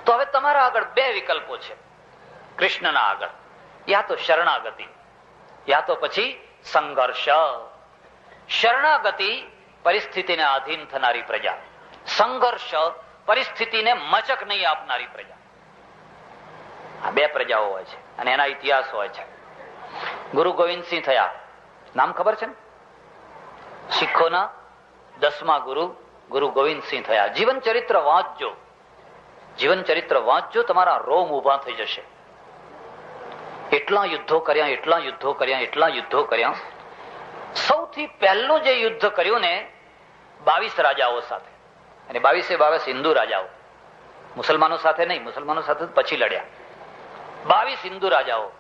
તો હવે તમારા આગળ 2 વિકલ્પો છે કૃષ્ણના આગળ, યા તો શરણાગતિ, યા તો પછી સંઘર્ષ. શરણાગતિ પરિસ્થિતિને આધીન થનારી પ્રજા, સંઘર્ષ પરિસ્થિતિને મચક નહીં આપનારી પ્રજા. આ 2 પ્રજાઓ હોય છે અને એના ઇતિહાસ હોય છે. ગુરુ ગોવિંદસિંહ થયા, નામ ખબર છે ને? શીખોના 10મા ગુરુ ગુરુ ગોવિંદસિંહ થયા. જીવન ચરિત્ર વાંચજો, જીવન ચરિત્ર વાંચજો, તમારા રોમ ઉભા થઈ જશે. એટલા યુદ્ધો કર્યા, એટલા યુદ્ધો કર્યા, એટલા યુદ્ધો કર્યા. સૌથી પહેલું જે યુદ્ધ કર્યું ને 22 રાજાઓ સાથે, અને 22 હિન્દુ રાજાઓ, મુસલમાનો સાથે નહીં, મુસલમાનો સાથે પછી લડ્યા. 22 હિન્દુ રાજાઓ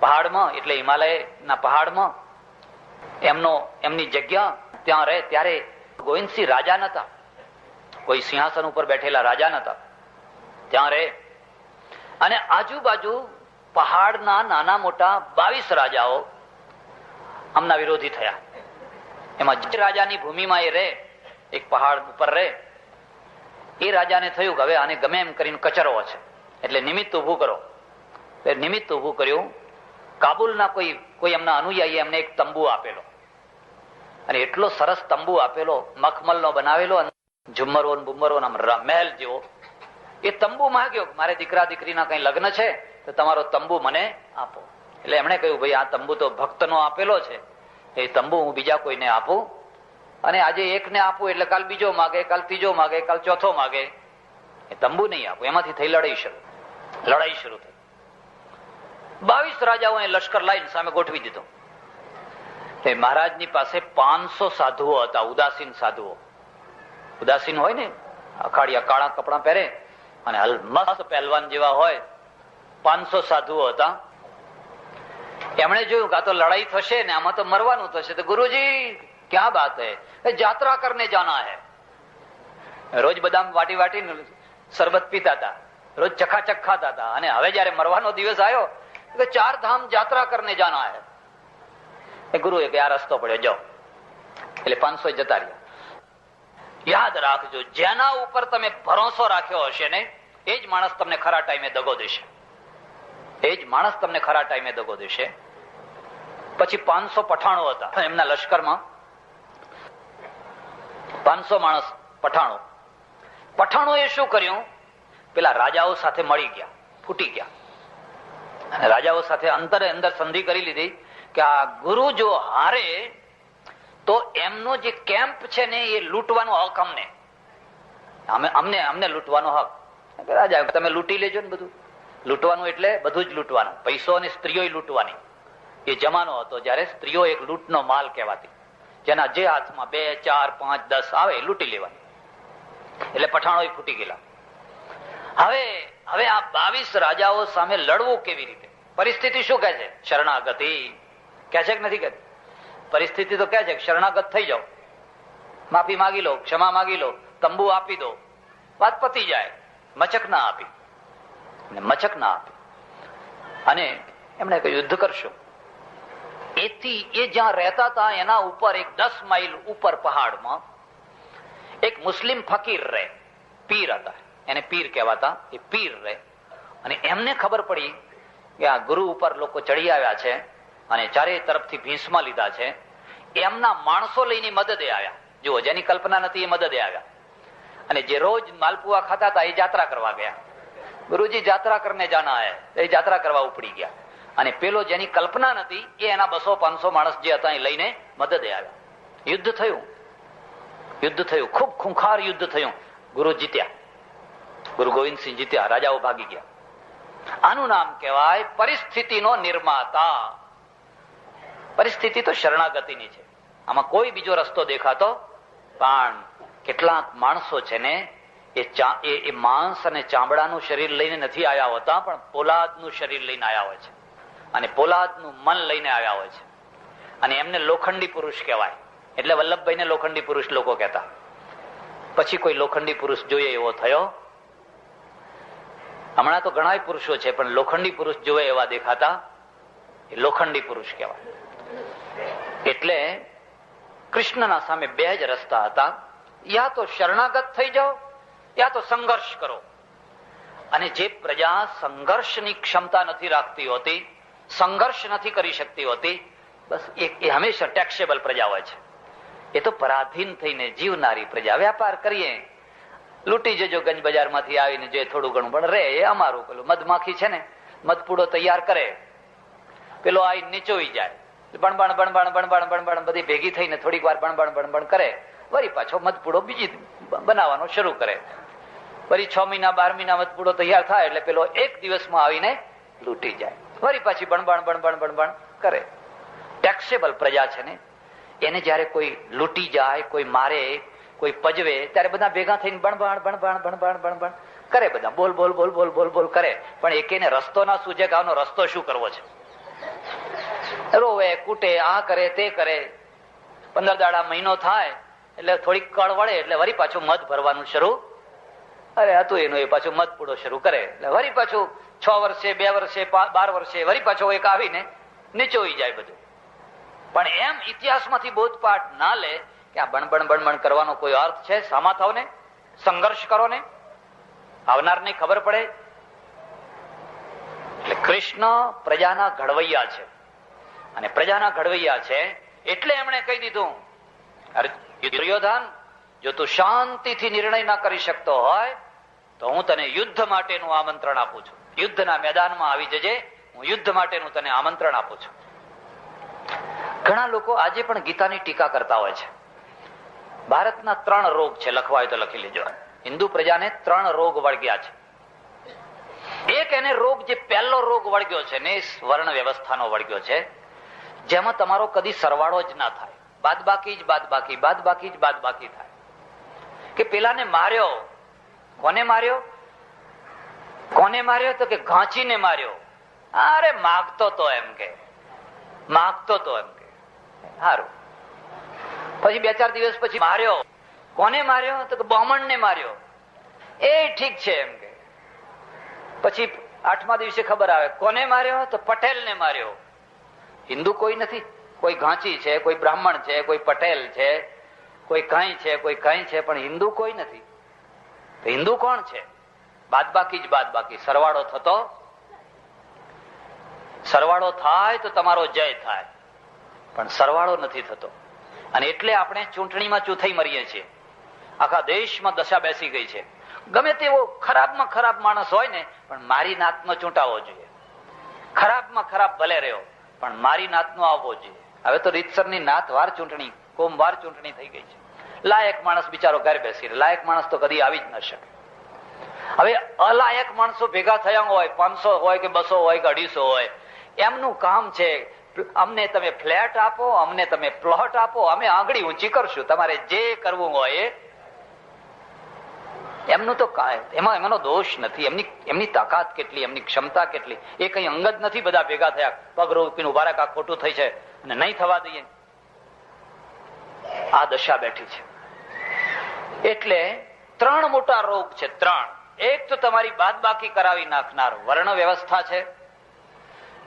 પહાડમાં, એટલે હિમાલયના પહાડમાં એમની જગ્યા ત્યાં રહે. ત્યારે ગોવિંદસિંહ રાજા નતા, કોઈ સિંહાસન ઉપર બેઠેલા રાજા નતા, ત્યાં રહે. અને આજુબાજુ પહાડના નાના મોટા 22 રાજાઓ આમના વિરોધી થયા. એમાં જે રાજાની ભૂમિમાં એ રહે, એક પહાડ ઉપર રહે, એ રાજાને થયું કે હવે આને ગમે એમ કરીને કચરવો છે, એટલે નિમિત્ત ઉભું કરો. નિમિત્ત ઉભું કર્યું. કાબુલના કોઈ એમના અનુયાયી એમને એક તંબુ આપેલો, અને એટલો સરસ તંબુ આપેલો, મખમલનો બનાવેલો, ઝુમ્મરો બુમ્મરો મહેલ જેવો. એ તંબુ માંગ્યો, મારે દીકરા દીકરીના કઈ લગ્ન છે તો તમારો તંબુ મને આપો. એટલે એમણે કહ્યું, ભાઈ આ તંબુ તો ભક્તનો આપેલો છે, એ તંબુ હું બીજા કોઈને આપું, અને આજે એકને આપું એટલે કાલ બીજો માગે, કાલ ત્રીજો માગે, કાલ ચોથો માગે, એ તંબુ નહીં આપું. એમાંથી થઈ લડાઈ શરૂ થઈ. 22 રાજાઓએ લશ્કર લાઈને સામે ગોઠવી દીધો. એ મહારાજની પાસે 500 સાધુઓ હતા, ઉદાસીન સાધુઓ. ઉદાસીન હોય ને, અખાડિયા કાળા કપડા પહેરે અને મસ્ત પહેલવાન જેવા હોય. 500 સાધુઓ હતા. એમણે જોયું કે આ તો લડાઈ થશે ને, આમાં તો મરવાનું થશે. તો ગુરુજી ક્યાં બાત હૈ, જાત્રા કરને જાના હૈ. રોજ બદામ વાટી વાટીને શરબત પીતા હતા, રોજ ચખાચખ ખાતા હતા, અને હવે જયારે મરવાનો દિવસ આવ્યો તો 4 ધામ જાત્રા કરને જાના હૈ. એ ગુરુએ કે આ રસ્તો પડ્યો, જાઓ. એટલે 500 જતા રહ્યા. યાદ રાખજો, જેના ઉપર તમે ભરોસો રાખ્યો હશે ને, એ જ માણસ તમને ખરા ટાઈમે દગો દેશે. એ જ માણસ તમને ખરા ટાઈમે દગો દેશે. પછી 500 પઠાણો હતા એમના લશ્કરમાં. 500 માણસ પઠાણોએ શું કર્યું, પેલા રાજાઓ સાથે મળી ગયા, ફૂટી ગયા, અને રાજાઓ સાથે અંદર સંધિ કરી લીધી કે આ ગુરુ જો હારે તો એમનો જે કેમ્પ છે ને એ લૂંટવાનો હક અમને લૂંટવાનો હક. રાજા તમે લૂંટી લેજો ને બધું. લૂંટવાનું એટલે બધું જ લૂંટવાનું, પૈસો અને સ્ત્રીઓ લૂંટવાની. એ જમાનો હતો જયારે સ્ત્રીઓ એક લૂંટનો માલ કહેવાતી, જેના જે હાથમાં 2, 4, 5, 10 આવે એ લૂંટી લેવાની. એટલે પઠાણો ફૂટી ગયેલા. હવે આ 22 રાજાઓ સામે લડવું કેવી રીતે? પરિસ્થિતિ શું કહે છે? શરણાગતિ કહે છે કે નથી કહેતી? પરિસ્થિતિ તો કહે છે કે શરણાગત થઈ જાઓ, માફી માગી લો, ક્ષમા માગી લો, તંબુ આપી દો, વાત પતી જાય. મચક ના આપી. અને એમણે કહ્યું યુદ્ધ કરશો. એ જ્યાં રહેતા હતા એના ઉપર એક 10 માઇલ ઉપર પહાડમાં એક મુસ્લિમ ફકીર રહે, પીર હતા, એને પીર કહેવાતા. એ પીર રહે, અને એમને ખબર પડી કે આ ગુરુ ઉપર લોકો ચડી આવ્યા છે અને ચારે તરફથી ભીંસમાં લીધા છે. એમના માણસો લઈને મદદે આવ્યા. જુઓ, જેની કલ્પના નથી એ મદદે આવ્યા. અને જે રોજ માલપુઆ ખાતા હતા એ જાત્રા કરવા ગયા. ગુરુજી જાત્રા કરને જાના હે, એ જાત્રા કરવા ઉપડી ગયા. અને પેલો જેની કલ્પના નથી એ એના 200-500 માણસ જે હતા એ લઈને મદદે આવ્યા. યુદ્ધ થયું, ખૂબ ખૂંખાર યુદ્ધ થયું. ગુરુ જીત્યા, ગુરુ ગોવિંદસિંહ જીત્યા, રાજાઓ ભાગી ગયા. આનું નામ કહેવાય પરિસ્થિતિનો નિર્માતા. પરિસ્થિતિ તો શરણાગતિની છે, આમાં કોઈ બીજો રસ્તો દેખાતો પણ કેટલાક માણસો છે ને એ માંસ અને ચામડાનું શરીર લઈને નથી આવ્યા હોતા, પણ પોલાદનું શરીર લઈને આવ્યા હોય છે, અને પોલાદનું મન લઈને આવ્યા હોય છે. અને એમને લોખંડી પુરુષ કહેવાય. એટલે વલ્લભભાઈને લોખંડી પુરુષ લોકો કહેતા. પછી કોઈ લોખંડી પુરુષ જોઈએ એવો થયો? હમણાં તો ઘણા પુરુષો છે, પણ લોખંડી પુરુષ જોવે એવા દેખાતા એ લોખંડી પુરુષ કહેવાય. એટલે કૃષ્ણના સામે 2 જ રસ્તા હતા. યા તો શરણાગત થઈ જાઓ, યા તો સંઘર્ષ કરો. અને જે પ્રજા સંઘર્ષની ક્ષમતા નથી રાખતી હોતી, સંઘર્ષ નથી કરી શકતી હોતી, બસ એ હંમેશા ટેક્સેબલ પ્રજા હોય છે. એ તો પરાધીન થઈને જીવનારી પ્રજા. વ્યાપાર કરીએ, લૂંટી જજો ગંજ બજારમાંથી આવીને જે થોડું ઘણું પણ રે એ અમારું. પેલું મધમાખી છે ને, મધપૂડો તૈયાર કરે, પેલો આઈ નીચોઈ જાય, બણબણ બધી ભેગી થઈને થોડીક વાર બણબણ કરે, વળી પાછો મધપૂડો બીજી બનાવવાનો શરૂ કરે. વળી 6 મહિના 12 મહિના મધપૂડો તૈયાર થાય એટલે પેલો એક દિવસમાં આવીને લૂંટી જાય, વળી પાછી બણબણ કરે. ટેક્સેબલ પ્રજા છે ને, એને જયારે કોઈ લૂંટી જાય, કોઈ મારે, કોઈ પજવે, ત્યારે બધા ભેગા થઈને બણબણ કરે, બધા બોલ કરે. પણ એકેને રસ્તો ના સૂજે કે આનો રસ્તો શું કરવો છે. રોવે, કૂટે, આ કરે તે કરે. 15 દાડા મહિનો થાય એટલે થોડીક કળ વળે એટલે વળી પાછું મધ ભરવાનું શરૂ. હતું એનું એ પાછું મધ પૂડો શરૂ કરે. એટલે વળી પાછું 6 વર્ષે 2 વર્ષે 12 વર્ષે વળી પાછો એક આવીને નીચોઈ જાય બધું. પણ એમ ઇતિહાસમાંથી બોધપાઠ ના લે કે આ બણબણ કરવાનો કોઈ અર્થ છે? સામા થાવ ને, સંઘર્ષ કરો ને, આવનારને ખબર પડે એટલે કૃષ્ણ પ્રજાના ઘડવૈયા છે, અને પ્રજાના ઘડવૈયા છે એટલે એમણે કહી દીધું, દુર્યોધન, જો તું શાંતિથી નિર્ણય ના કરી શકતો હોય તો હું તને યુદ્ધ માટેનું આમંત્રણ આપું છું. યુદ્ધના મેદાનમાં આવી જજે, હું યુદ્ધ માટેનું તને આમંત્રણ આપું છું. ઘણા લોકો આજે પણ ગીતાની ટીકા કરતા હોય છે. ભારતના 3 રોગ છે, લખવા હોય તો લખી લેજો. હિન્દુ પ્રજાને 3 રોગ વળગ્યા છે. એક એને રોગ, જે પહેલો રોગ વળગ્યો છે ને, વર્ણ વ્યવસ્થાનો વળગ્યો છે, જેમાં તમારો કદી સરવાળો જ ના થાય, બાદબાકી જ બાદબાકી, બાદબાકી જ બાદબાકી થાય. કે પેલાને માર્યો, કોને માર્યો? કોને માર્યો? તો કે ઘાંચીને માર્યો. અરે માગતો તો એમ કે, માગતો તો એમ કે, સારું. પછી 2-4 દિવસ પછી માર્યો. કોને માર્યો? તો કે બ્રાહ્મણને માર્યો. એ ઠીક છે એમ કે. પછી 8મા દિવસે ખબર આવે કોને માર્યો? તો પટેલને માર્યો. હિન્દુ કોઈ નથી, કોઈ ઘાંચી છે, કોઈ બ્રાહ્મણ છે, કોઈ પટેલ છે, કોઈ કઈ છે, કોઈ કઈ છે, પણ હિન્દુ કોઈ નથી. તો હિન્દુ કોણ છે? બાદબાકી જ બાદબાકી. સરવાળો થતો, સરવાળો થાય તો તમારો જય થાય, પણ સરવાળો નથી થતો. અને એટલે આપણે ચૂંટણીમાં ચૂથાઈ મરીએ છીએ. આખા દેશમાં દશા બેસી ગઈ છે. ગમે તેવો ખરાબમાં ખરાબ માણસ હોય ને, પણ મારી નાતનો ચૂંટાવો જોઈએ. ખરાબમાં ખરાબ ભલે રહ્યો, પણ મારી નાતનો આવવો જોઈએ. હવે તો રીતસરની નાતવાર ચૂંટણી, કોમવાર ચૂંટણી થઈ ગઈ છે. લાયક માણસ બિચારો ઘરે બેસી રહે. લાયક માણસ તો કદી આવી જ ન શકે. હવે અલાયક માણસો ભેગા થયા હોય, 500 હોય કે 200 હોય કે 250 હોય, એમનું કામ છે અમને તમે ફ્લેટ આપો, અમને તમે પ્લોટ આપો, અમે આંગળી ઊંચી કરશું, તમારે જે કરવું હોય એ. એમનું તો એમનો દોષ નથી. એમની તાકાત કેટલી, એમની ક્ષમતા કેટલી, એ કઈ અંગત નથી. બધા ભેગા થયા, પગ રોપીને ઉભા રાખા, ખોટું થઈ છે અને નહીં થવા દઈએ. આ દશા બેઠી છે. એટલે 3 મોટા રોગ છે, 3. એક તો તમારી બાદબાકી કરાવી નાખનાર વર્ણ વ્યવસ્થા છે.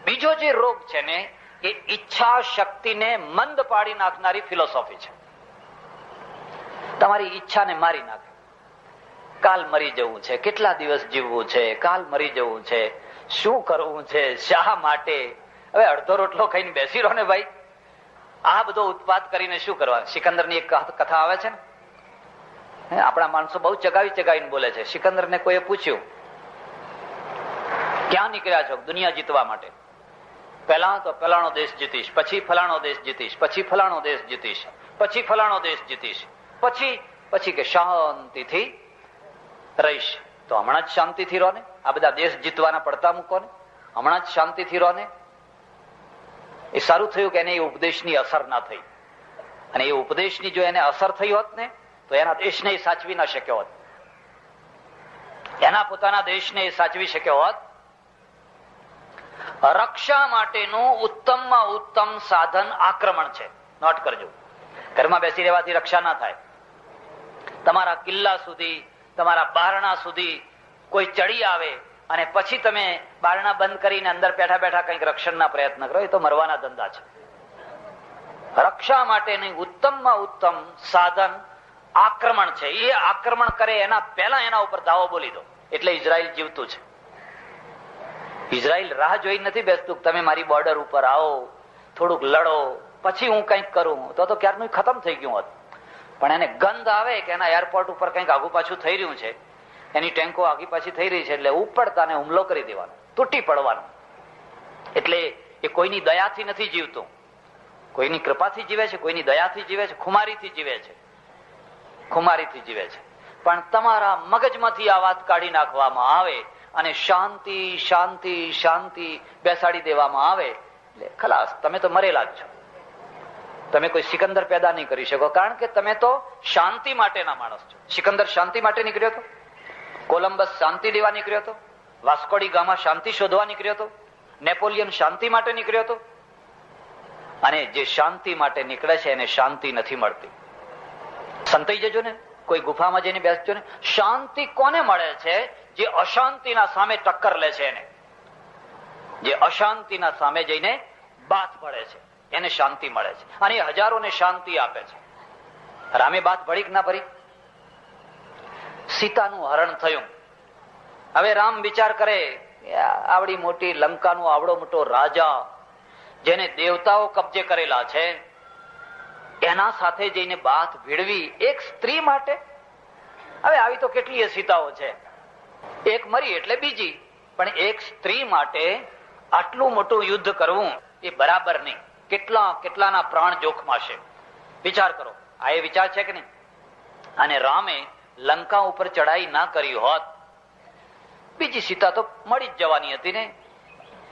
બીજો જે રોગ છે ને, એ ઈચ્છા શક્તિને મંદ પાડી નાખનારી ફિલોસોફી છે. તમારી ઈચ્છાને મારી નાખે. કાલ મરી જવું છે, કેટલા દિવસ જીવવું છે, કાલ મરી જવું છે, શું કરવું છે, શા માટે? હવે અડધો રોટલો ખાઈને બેસી રહો ને ભાઈ. આ બધો ઉત્પાદ કરીને શું કરવા? સિકંદરની એક કથા આવે છે ને, આપણા માણસો બહુ ચગાવીને બોલે છે. સિકંદરને કોઈએ પૂછ્યું, ક્યાં નીકળ્યા છો? દુનિયા જીતવા માટે. પહેલા તો ફલાણો દેશ જીતીશ, પછી ફલાણો દેશ જીતીશ, પછી ફલાણો દેશ જીતીશ, પછી ફલાણો દેશ જીતીશ, પછી કે શાંતિથી રહીશ. તો હમણાં જ શાંતિથી રહો ને. આ બધા દેશ જીતવાના પડતા મૂકો ને, હમણાં જ શાંતિથી રહો ને. એ સારું થયું કે એને એ ઉપદેશની અસર ના થઈ. અને એ ઉપદેશની જો એને અસર થઈ હોત ને, તો એના દેશને એ સાચવી ના શક્યો હોત. એના પોતાના દેશને એ સાચવી શક્યો હોત. રક્ષા માટેનું ઉત્તમમાં ઉત્તમ સાધન આક્રમણ છે. નોટ કરજો. ઘરમાં બેસી રહેવાથી રક્ષા ના થાય. તમારા કિલ્લા સુધી, તમારા બારણા સુધી કોઈ ચડી આવે અને પછી તમે બારણા બંધ કરીને અંદર બેઠા બેઠા કંઈક રક્ષણના પ્રયત્ન કરો, એ તો મરવાના ધંધા છે. રક્ષા માટેની ઉત્તમમાં ઉત્તમ સાધન આક્રમણ છે. એ આક્રમણ કરે એના પહેલા એના ઉપર દાવો બોલી દો. એટલે ઇઝરાયલ જીવતું છે. ઇઝરાયલ રાહ જોઈ નથી બેસતું તમે મારી બોર્ડર ઉપર આવો, થોડુંક લડો, પછી હું કંઈક કરું. તો ક્યારનું ખતમ થઈ ગયું હોત. પણ એને ગંધ આવે કે એના એરપોર્ટ ઉપર કંઈક આગુ પાછું થઈ રહ્યું છે, એની ટેન્કો આગી પાછી થઈ રહી છે, એટલે ઉપડતાને હુમલો કરી દેવાનો, તૂટી પડવાનો. એટલે એ કોઈની દયાથી નથી જીવતું. કોઈની કૃપાથી જીવે છે, કોઈની દયાથી જીવે છે, ખુમારીથી જીવે છે, ખુમારીથી જીવે છે. પણ તમારા મગજમાંથી આ વાત કાઢી નાખવામાં આવે અને શાંતિ શાંતિ શાંતિ બેસાડી દેવામાં આવે એટલે ખલાસ, તમે તો મરેલા જ છો. તમે કોઈ સિકંદર પેદા નહીં કરી શકો, કારણ કે તમે તો શાંતિ માટેના માણસ છો. સિકંદર શાંતિ માટે નીકળ્યો હતો, કોલંબસ શાંતિ લેવા નીકળ્યો હતો, વાસ્કોડી ગામા શાંતિ શોધવા નીકળ્યો હતો, નેપોલિયન શાંતિ માટે નીકળ્યો હતો. અને જે શાંતિ માટે નીકળે છે એને શાંતિ નથી મળતી. સંતાઈ જજો ને, કોઈ ગુફામાં જઈને બેસજો ને. શાંતિ કોને મળે છે? જે અશાંતિના સામે ટક્કર લે છે એને, જે અશાંતિના સામે જઈને બાથ પડે છે એને શાંતિ મળે છે. અને એ હજારોને શાંતિ આપે છે. રામે બાથ ભળી કે ના ભરી? સીતાનું હરણ થયું. હવે રામ વિચાર કરે આવડી મોટી લંકાનો આવડો મોટો રાજા, જેને દેવતાઓ કબજે કરેલા છે, એના સાથે જઈને બાથ ભીડવી એક સ્ત્રી માટે? હવે આવી તો કેટલીય સીતાઓ છે, એક મરી એટલે બીજી, પણ એક સ્ત્રી માટે આટલું મોટું યુદ્ધ કરવું એ બરાબર નહીં. કેટલાના પ્રાણ જોખમાશે, વિચાર કરો. આ એ વિચાર છે કે નહીં? અને રામે લંકા ઉપર ચડાઈ ના કરી હોત, બીજી સીતા તો મળી જ જવાની હતી ને.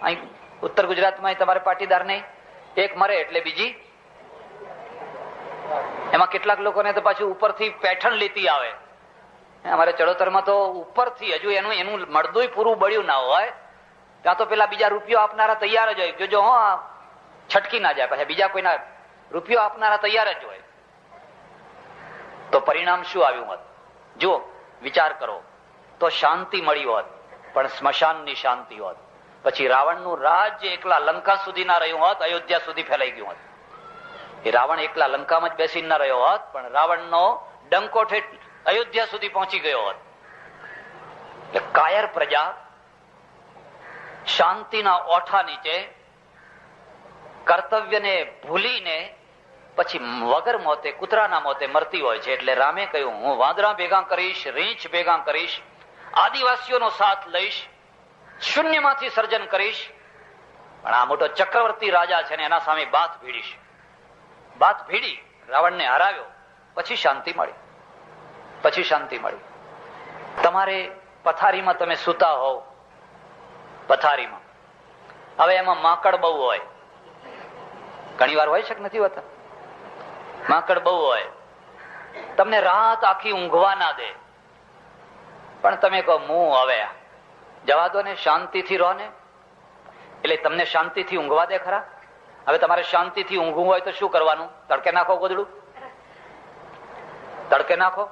અહીં ઉત્તર ગુજરાતમાં તમારે પાટીદાર નહીં, એક મરે એટલે બીજી. એમાં કેટલાક લોકોને તો પાછું ઉપરથી પેઠણ લીટી આવે. અમારે ચડોતરમાં તો ઉપરથી હજુ એનું મળદું પૂરું બળ્યું ના હોય ત્યાં તો પેલા બીજા રૂપિયો આપનારા તૈયાર જ હોય. જો છટકી ના જાય, પછી બીજા કોઈના રૂપિયો આપનારા તૈયાર જ હોય. તો પરિણામ શું આવ્યું હોત? જો વિચાર કરો. તો શાંતિ મળી હોત, પણ સ્મશાનની શાંતિ હોત. પછી રાવણનું રાજ્ય એકલા લંકા સુધી ના રહ્યું હોત, અયોધ્યા સુધી ફેલાઈ ગયું હોત. એ રાવણ એકલા લંકામાં જ બેસી ના રહ્યો હોત, પણ રાવણનો ડંકો ઠેઠ અયોધ્યા સુધી પહોંચી ગયો હોત. એટલે કાયર પ્રજા શાંતિના ઓઠા નીચે કર્તવ્યને ભૂલીને પછી વગર મોતે, કૂતરાના મોતે મરતી હોય છે. એટલે રામે કહ્યું, હું વાંદરા ભેગા કરીશ, રીંછ ભેગા કરીશ, આદિવાસીઓનો સાથ લઈશ, શૂન્યમાંથી સર્જન કરીશ, પણ આ મોટો ચક્રવર્તી રાજા છે ને એના સામે બાથ ભીડીશ. બાથ ભીડી રાવણને હરાવ્યો, પછી શાંતિ મળી. પછી શાંતિ મળી. તમારે પથારીમાં તમે સૂતા હોવ, પથારીમાં, હવે એમાં માંકડ બહુ હોય. ઘણી વાર હોય છે કે નથી હોતા? માંકડ બહુ હોય, તમને રાત આખી ઊંઘવા ના દે, પણ તમે કહો હું હવે જવા દો ને, શાંતિથી રહો ને. એટલે તમને શાંતિથી ઊંઘવા દે ખરા? હવે તમારે શાંતિથી ઊંઘવું હોય તો શું કરવાનું? તડકે નાખો ગોદડું, તડકે નાખો,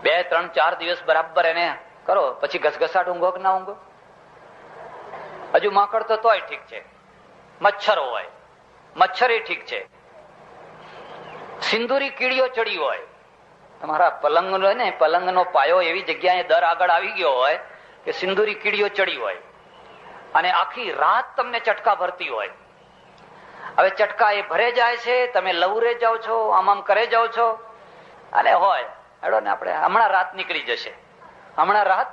2, 3, 4 દિવસ બરાબર એને કરો, પછી ઘસઘસાટ ઊંઘો કે ના ઊંઘો? હજુ માંકડ તો તોય ઠીક છે, મચ્છર હોય, મચ્છર ઠીક છે, સિંદૂરી કીડીઓ ચડી હોય, તમારા પલંગ હોય ને, પલંગનો પાયો એવી જગ્યાએ દર આગળ આવી ગયો હોય કે સિંદૂરી કીડીઓ ચડી હોય, અને આખી રાત તમને ચટકા ભરતી હોય. હવે ચટકા એ ભરે જાય છે, તમે લવરે જાઓ છો, આમ કરે જાઓ છો, અને હોય હેડો ને આપણે હમણાં રાત નીકળી જશે, હમણાં રાત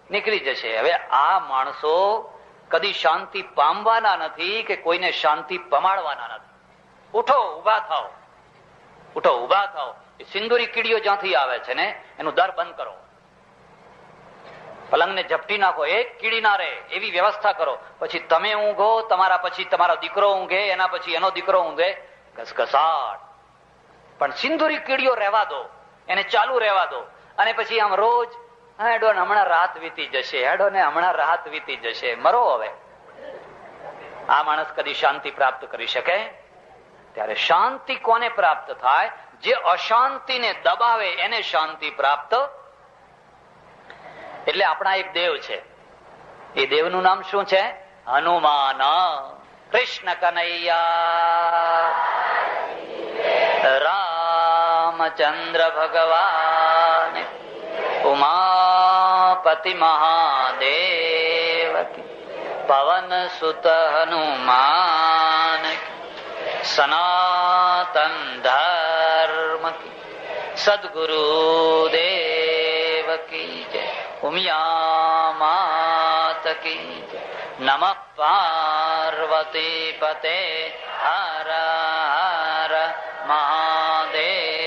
નીકળી જશે. હવે આ માણસો કદી શાંતિ પામવાના નથી કે કોઈને શાંતિ પમાડવાના નથી. ઉઠો, ઉભા થાઓ, ઉઠો, ઉભા થાઓ. સિંદૂરી કીડીઓ જ્યાંથી આવે છે ને એનું દર બંધ કરો, પલંગને ઝપટી નાખો, એક કીડી ના રહે એવી વ્યવસ્થા કરો. પછી તમે ઊંઘો, તમારા પછી તમારો દીકરો ઊંઘે, એના પછી એનો દીકરો ઊંઘે, ઘસઘસાટ. પણ સિંદૂરી કીડીઓ રહેવા દો, એને ચાલુ રહેવા દો. અને પછી આમ રોજ હેડો ને હમણાં રાત વીતી જશે, હેડો ને હમણાં રાત વીતી જશે, મરો હવે. આ માણસ કદી શાંતિ પ્રાપ્ત કરી શકે? ત્યારે શાંતિ કોને પ્રાપ્ત થાય? જે અશાંતિને દબાવે એને શાંતિ પ્રાપ્ત. એટલે આપણા એક દેવ છે, એ દેવનું નામ શું છે? હનુમાન. કૃષ્ણ કનૈયા, રામચંદ્ર ભગવાન, ઉમાપતિ મહાદેવ, પવન સુત હનુમાન, સનાતન ધર્મ કી, સદગુરુ દેવ કી જય, ઉમિયા માત કી જય. નમઃ પાર્વતી પતે, હર હર મહાદેવ.